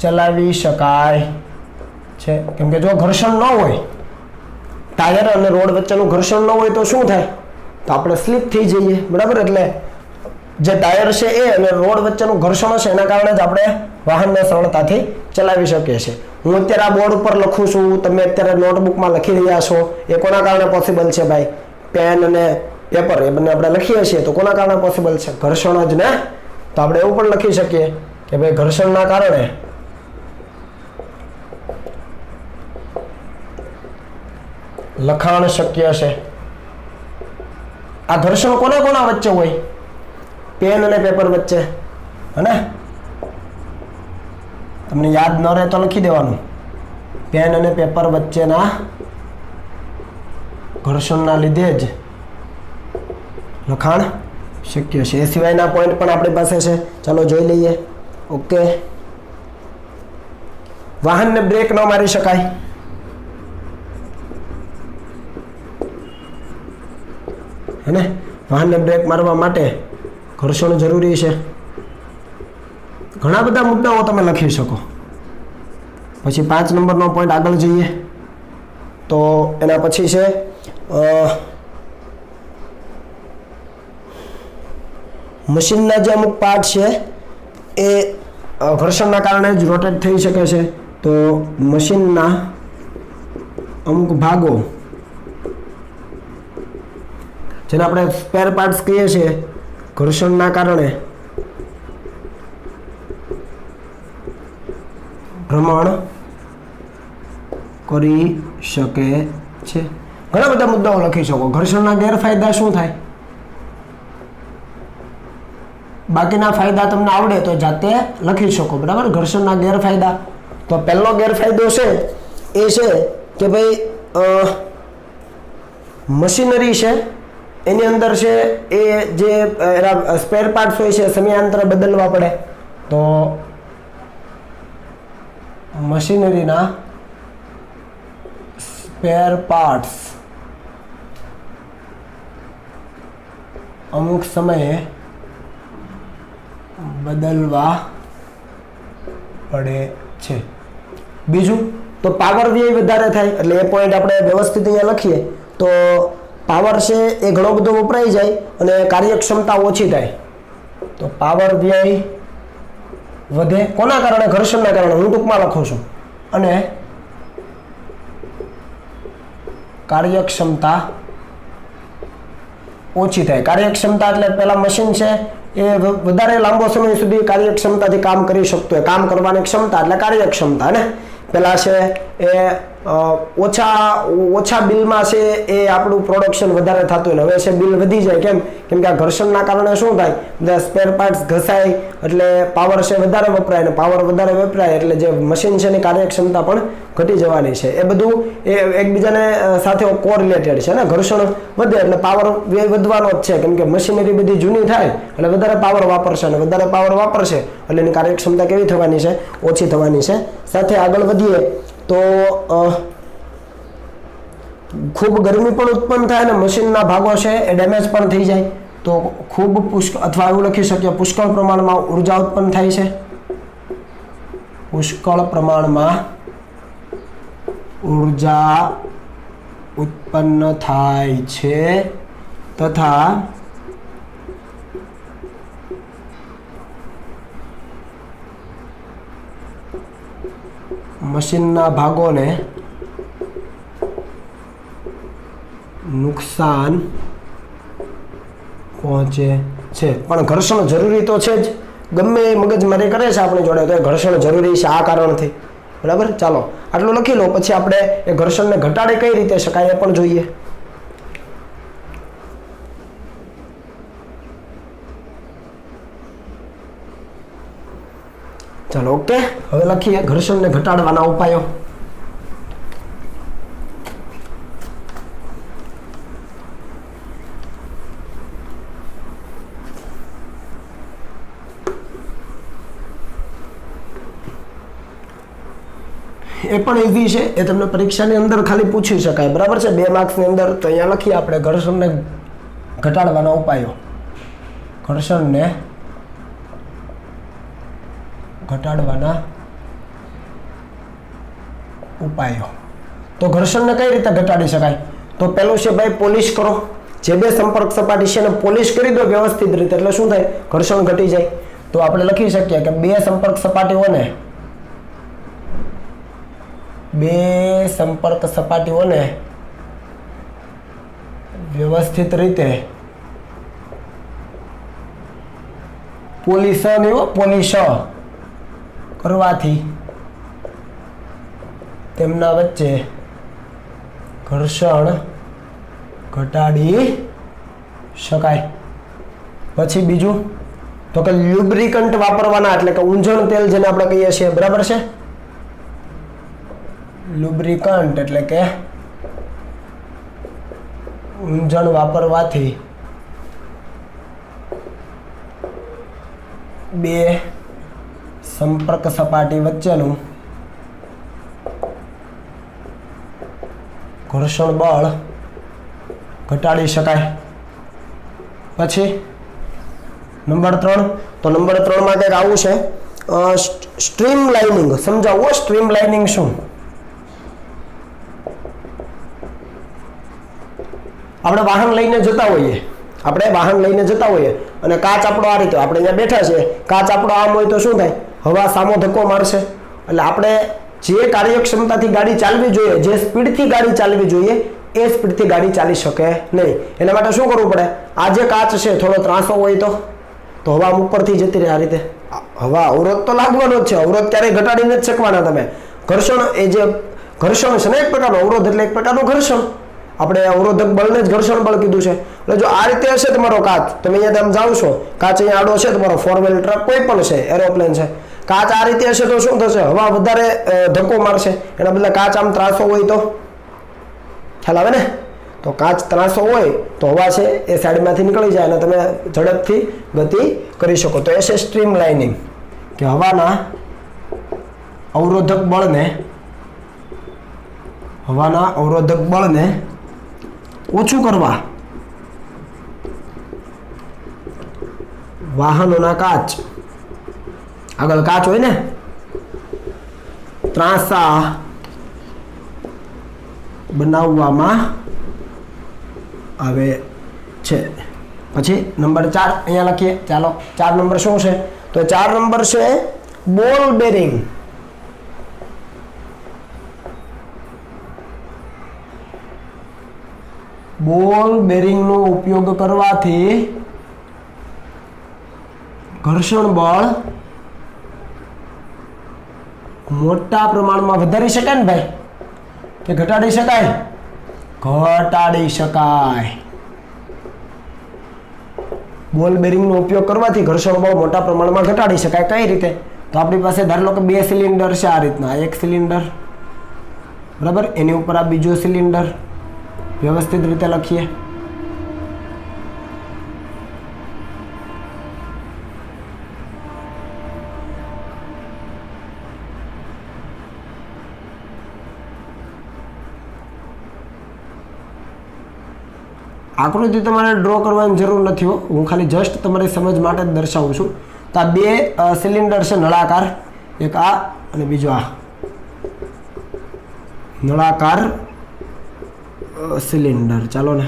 ચલાવી શકાય છે. કેમ કે જો ઘર્ષણ ન હોય, ટાયર અને રોડ વચ્ચેનું ઘર્ષણ ન હોય તો શું થાય? તો આપણે સ્લીપ થઈ જઈએ. બરાબર, એટલે જે ટાયર છે એ અને રોડ વચ્ચેનું ઘર્ષણ હશે એના કારણે જ આપણે વાહનને સરળતાથી ચલાવી શકીએ છીએ. હું અત્યારે આ બોર્ડ ઉપર લખું છું, તમે અત્યારે નોટબુકમાં લખી રહ્યા છો, એ કોના કારણે પોસિબલ છે ભાઈ? પેન અને પેપર એ બંને આપણે લખીએ છીએ, તો કોના કારણે પોસિબલ છે? ઘર્ષણ જ ને. તો આપણે એવું પણ લખી શકીએ કે ભાઈ ઘર્ષણના કારણે લખાણ શક્ય છે. આ ઘર્ષણ કોના કોના વચ્ચે હોય? પેન અને પેપર વચ્ચે. હે, તમને યાદ ન રહે તો લખી દેવાનું, પેન અને પેપર વચ્ચેના ઘર્ષણના લીધે જ લખાણ શક્ય છે. એ સિવાયના પોઈન્ટ પણ આપણી પાસે છે, ચાલો જોઈ લઈએ. ઓકે, વાહનને બ્રેક ન મારી શકાય. હે, વાહનને બ્રેક મારવા માટે ઘર્ષણ જરૂરી છે. ઘણા બધા મુદ્દાઓ તમે લખી શકો. પછી 5 નંબરનો પોઈન્ટ આગળ જઈએ તો એના પછી છે મશીનના જે અમુક પાર્ટ છે એ ઘર્ષણના કારણે જ રોટેટ થઈ શકે છે. તો મશીનના અમુક ભાગો જેને આપણે સ્પેર પાર્ટ્સ કહીએ છીએ, ઘર્ષણના કારણે ભ્રમણ કરી શકે છે. ઘણા બધા મુદ્દાઓ લખી શકો. ઘર્ષણના ગેરફાયદા શું થાય? બાકીના ફાયદા તમને આવડે તો જાતે લખી શકો. બરાબર, ઘર્ષણના ગેરફાયદા. તો પહેલો ગેરફાયદો છે એ છે કે ભાઈ મશીનરી છે એની અંદર છે એ જે એના સ્પેર પાર્ટ્સ હોય છે સમયાંતરે બદલવા પડે. તો મશીનરીના સ્પેર પાર્ટ્સ અમુક સમયે બદલવા પડે છે. બીજું, તો પાવર વ્યય વધારે થાય. એટલે એ પોઈન્ટ આપણે વ્યવસ્થિત અહીંયા લખીએ તો પાવર છે એ ઘણો બધો વપરાઈ જાય અને કાર્યક્ષમતા ઓછી થાય. તો પાવર વ્યય વધે. કોના કારણે? ઘર્ષણના કારણે. હું ટૂંકમાં લખું છું. અને કાર્યક્ષમતા ઓછી થાય. કાર્યક્ષમતા એટલે પેલા મશીન છે એ વધારે લાંબો સમય સુધી કાર્યક્ષમતાથી કામ કરી શકતું હોય. કામ કરવાની ક્ષમતા એટલે કાર્યક્ષમતા. ને પેલા છે એ ઓછા બિલમાં છે એ આપણું પ્રોડક્શન વધારે થતું હોય. હવે છે બિલ વધી જાય, કેમ કે આ ઘર્ષણના કારણે શું થાય, બધા સ્પેર પાર્ટ્સ ઘસાય એટલે પાવર છે વધારે વપરાય, અને પાવર વધારે વપરાય એટલે જે મશીન છે એની કાર્યક્ષમતા પણ ઘટી જવાની છે. એ બધું એ એકબીજાને સાથે કોરિલેટેડ છે ને. ઘર્ષણ વધે એટલે પાવર વધવાનો જ છે, કેમ કે મશીનરી બધી જૂની થાય એટલે વધારે પાવર વાપરશે, અને વધારે પાવર વાપરશે એટલે એની કાર્યક્ષમતા કેવી થવાની છે, ઓછી થવાની છે. સાથે આગળ વધીએ તો ખૂબ ગરમી પણ ઉત્પન્ન થાય અને મશીનના ભાગો છે એ ડેમેજ પણ થઈ જાય. તો ખૂબ અથવા એવું લખી શકીએ પુષ્કળ પ્રમાણમાં ઉર્જા ઉત્પન્ન થાય છે. પુષ્કળ પ્રમાણમાં ઉર્જા ઉત્પન્ન થાય છે તથા મશીનના ભાગોને નુકસાન પહોંચે છે. પણ ઘર્ષણ જરૂરી તો છે જ, ગમે એ મગજમારી કરે છે આપણી જોડે તો એ ઘર્ષણ જરૂરી છે આ કારણથી. બરાબર, ચાલો આટલું લખી લો. પછી આપણે એ ઘર્ષણને ઘટાડી કઈ રીતે શકાય એ પણ જોઈએ. ચાલો ઓકે, હવે લખીએ ઘર્ષણને ઘટાડવાના ઉપાયો. એ પણ ઈઝી છે, એ તમને પરીક્ષાની અંદર ખાલી પૂછી શકાય. બરાબર છે, 2 માર્ક્સની અંદર. તો અહીંયા લખીએ આપણે ઘર્ષણને ઘટાડવાના ઉપાયો. ઘર્ષણને ઘટાડવાના ઉપાયો. તો ઘર્ષણને કઈ રીતે ઘટાડી શકાય? તો પહેલું છે ભાઈ પોલિશ કરો. જે 2 સંપર્ક સપાટી છે એને પોલિશ કરી દો વ્યવસ્થિત રીતે, એટલે શું થાય, ઘર્ષણ ઘટી જાય. તો આપણે લખી શકીએ કે 2 સંપર્ક સપાટીઓને વ્યવસ્થિત રીતે પોલિશ કરવાથી તેમના વચ્ચે ઘર્ષણ ઘટાડી શકાય. પછી બીજું તો કે લ્યુબ્રિકન્ટ વાપરવાના, એટલે કે ઊંજણ તેલ જેને આપણે કહીએ છીએ. બરાબર છે, લ્યુબ્રિકન્ટ એટલે કે ઊંજણ વાપરવાથી 2 સંપર્ક સપાટી વચ્ચેનું ઘર્ષણ બળ ઘટાડી શકાય. પછી નંબર 3, તો નંબર 3 માં કંઈક આવું છે, સ્ટ્રીમ લાઇનિંગ. સમજાવો સ્ટ્રીમ લાઇનિંગ શું? આપણે વાહન લઈને જતા હોઈએ અને કાચ આપણો આ રીતે, આપણે અહીંયા બેઠા છે, કાચ આપણો આમ હોય તો શું થાય, હવા સામો ધક્કો મારશે. એટલે આપણે જે કાર્યક્ષમતાથી ગાડી ચાલવી જોઈએ, જે સ્પીડથી ગાડી ચાલવી જોઈએ એ સ્પીડથી ગાડી ચાલી શકે નહીં. એના માટે શું કરવું પડે, આ જે કાચ છે થોડો ત્રાસો હોય તો હવા ઉપરથી જતી રહે. આ રીતે હવા અવરોધ તો લાગવાનો જ છે, અવરોધ ક્યારેય ઘટાડી નથી શકવાના તમે. ઘર્ષણ એ જે ઘર્ષણ છે ને એક પ્રકારનો અવરોધ એટલે એક પ્રકારનું ઘર્ષણ. આપણે અવરોધક બળને જ ઘર્ષણ બળ કીધું છે. એટલે જો આ રીતે હશે તમારો કાચ, તમે અહીંયા જાઓ છો, કાચ અહીંયા આડો છે, તમારો 4 વ્હીલ ટ્રક કોઈ પણ છે, એરોપ્લેન છે, કાચ આ રીતે હશે તો શું થશે, હવા વધારે ધક્કો મારશે. એના બદલે કાચ આમ ત્રાસો હોય તો ખ્યાલ આવે ને, તો કાચ ત્રાસો હોય તો હવા છે એ સાઈડમાંથી નીકળી જાય અને તમે ઝડપથી ગતિ કરી શકો. તો એ છે સ્ટ્રીમ લાઇનિંગ, કે હવાના અવરોધક બળને ઓછું કરવા વાહનોના કાચ, આગળ કાચ હોય ને, ત્રાંસા બનાવવામાં આવે છે. પછી નંબર 4 અહીંયા લખીએ. ચાલો 4 નંબર શું છે? તો 4 નંબર છે બોલ બેરિંગ. બોલ બેરિંગનો ઉપયોગ કરવાથી ઘર્ષણ બળ મોટા પ્રમાણમાં વધારી શકાય ને ભાઈ. કે ઘટાડી શકાય? ઘટાડી શકાય. બોલ બેરિંગનો ઉપયોગ કરવાથી ઘર્ષણ બળ મોટા પ્રમાણમાં ઘટાડી શકાય. કઈ રીતે? તો આપણી પાસે ધારો કે 2 સિલિન્ડર છે આ રીતના, એક સિલિન્ડર બરાબર, એની ઉપર આ બીજો સિલિન્ડર, વ્યવસ્થિત રીતે લખીએ. આકૃતિ તમારે ડ્રો કરવાની જરૂર નથી હો, હું ખાલી જસ્ટ તમારી સમજ માટે જ દર્શાવું છું. તો આ 2 સિલિન્ડર છે નળાકાર, એક આ અને બીજો આ નળાકાર સિલિન્ડર. ચાલો ને,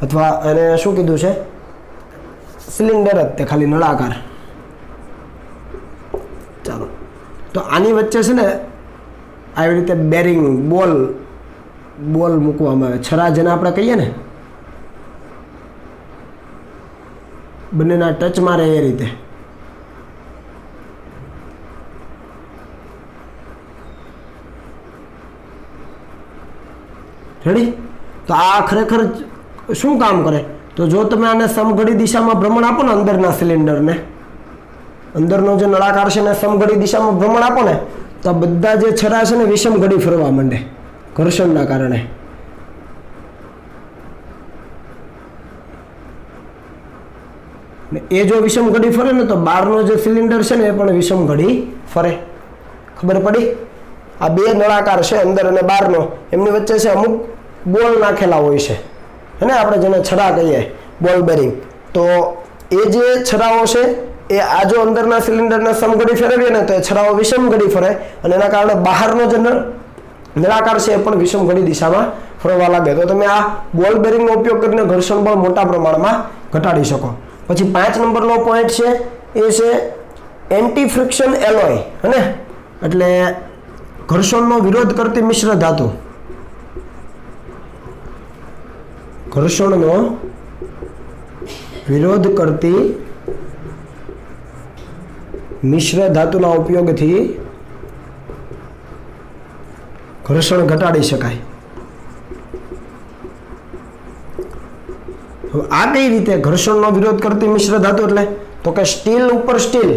અથવા એને શું કીધું છે? સિલિન્ડર જ તે, ખાલી નળાકાર. ચાલો, તો આની વચ્ચે છે ને આવી રીતે બેરિંગ બોલ મૂકવામાં આવે, છરા જેને આપણે કહીએ ને, બંનેના ટચમાં રહે એ રીતે. રેડી? તો આ ખરેખર શું કામ કરે? તો જો તમે આને સમઘડી દિશામાં ભ્રમણ આપો ને, અંદરના સિલિન્ડરને, અંદરનો જે નળાકાર છે ને સમઘડી દિશામાં ભ્રમણ આપો ને, તો આ બધા જે છરા છે ને વિષમ ઘડી ફરવા માંડે ઘર્ષણના કારણે. એ જો વિષમ ઘડી ફરે ને તો બહારનો જે સિલિન્ડર છે ને એ પણ વિષમ ઘડી ફરે. ખબર પડી? આ 2 નળાકાર છે, અંદર અને બહારનો, એમની વચ્ચે છે અમુક બોલ નાખેલા હોય છે, હે ને, આપણે જેને છરા કહીએ, બોલ બેરિંગ. તો એ જે છરાઓ છે એ આ જો અંદરના સિલિન્ડરને સમઘડી ફેરવીએ ને તો એ છરાઓ વિષમ ઘડી ફરે, અને એના કારણે બહારનો જે નળાકાર છે એ પણ વિષમ ઘડી દિશામાં ફરવા લાગે. તો તમે આ બોલ બેરિંગનો ઉપયોગ કરીને ઘર્ષણ બળ મોટા પ્રમાણમાં ઘટાડી શકો. પછી 5 નંબરનો પોઈન્ટ છે એ છે એન્ટી ફ્રિક્શન એલોય, હે ને, એટલે ઘર્ષણનો વિરોધ કરતી મિશ્ર ધાતુ. ઘર્ષણનો વિરોધ કરતી મિશ્ર ધાતુના ઉપયોગથી ઘર્ષણ ઘટાડી શકાય. આ કઈ રીતે ઘર્ષણનો વિરોધ કરતી મિશ્ર ધાતુ? એટલે તો કે સ્ટીલ ઉપર સ્ટીલ,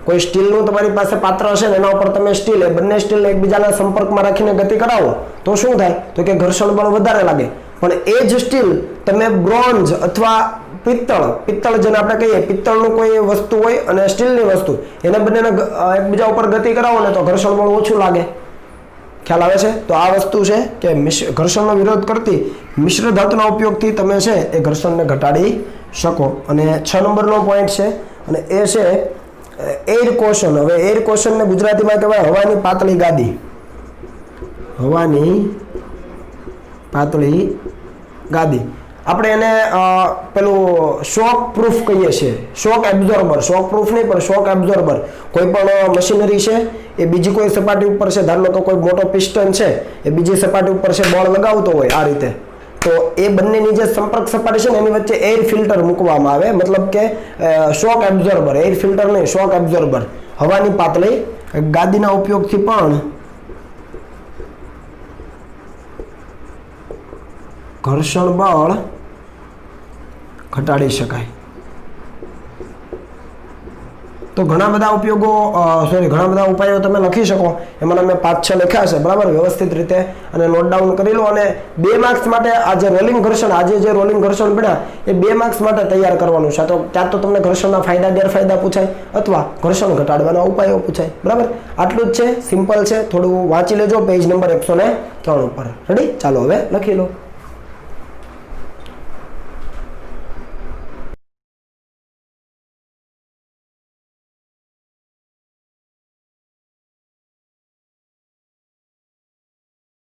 કોઈ સ્ટીલનું તમારી પાસે પાત્ર હશે ને એના ઉપર તમે સ્ટીલ, એ બંને સ્ટીલને એકબીજાના સંપર્કમાં રાખીને ગતિ કરાવો તો શું થાય? તો કે ઘર્ષણ બળ વધારે લાગે. પણ એ જ સ્ટીલ તમે બ્રોન્ઝ અથવા પિત્તળ જેને આપણે કહીએ, પિત્તળનું કોઈ વસ્તુ હોય અને સ્ટીલની વસ્તુ, એને બંનેને એકબીજા ઉપર ગતિ કરાવો ને તો ઘર્ષણ બળ ઓછું લાગે. ખ્યાલ આવે છે? તો આ વસ્તુ છે કે ઘર્ષણનો વિરોધ કરતી મિશ્ર ધાતુના ઉપયોગથી તમે છે એ ઘર્ષણને ઘટાડી શકો. અને 6 નંબરનો પોઈન્ટ છે અને એ છે એર કોશન. હવે એર કોશનને ગુજરાતીમાં કહેવાય હવાની પાતળી ગાદી. હવાની પાતળી ગાદી. આપણે એને પેલું શોક પ્રૂફ કહીએ છીએ, શોક એબ્ઝોર્બર. શોક પ્રૂફ નહીં પણ શોક એબ્ઝોર્બર. કોઈ પણ મશીનરી છે એ બીજી કોઈ સપાટી ઉપર છે, ધારો કે કોઈ મોટો પિસ્ટન છે એ બીજી સપાટી ઉપર છે બળ લગાવતો હોય આ રીતે, તો એ બંનેની જે સંપર્ક સપાટી છે ને એની વચ્ચે એર ફિલ્ટર મૂકવામાં આવે. મતલબ કે શોક એબ્ઝોર્બર, એર ફિલ્ટર નહીં, શોક એબ્ઝોર્બર. હવાની પાતળી ગાદીના ઉપયોગથી પણ ઘર્ષણ બળ ઘટાડી શકાય. તો ઘણા બધા ઉપયોગો, ઘણા બધા ઉપાયો તમે લખી શકો. એમાં મેં 5-6 લખ્યા છે, બરાબર, વ્યવસ્થિત રીતે અને નોટ ડાઉન કરી લો. અને 2 માર્ક્સ માટે આ જે રોલિંગ ઘર્ષણ, આજે જે રોલિંગ ઘર્ષણ ભણ્યા એ 2 માર્ક્સ માટે તૈયાર કરવાનું છે. તો ત્યાં તો તમને ઘર્ષણના ફાયદા ગેરફાયદા પૂછાય અથવા ઘર્ષણ ઘટાડવાના ઉપાયો પૂછાય, બરાબર. આટલું જ છે, સિમ્પલ છે. થોડું વાંચી લેજો પેજ નંબર 103 ઉપર. રેડી? ચાલો હવે લખી લો.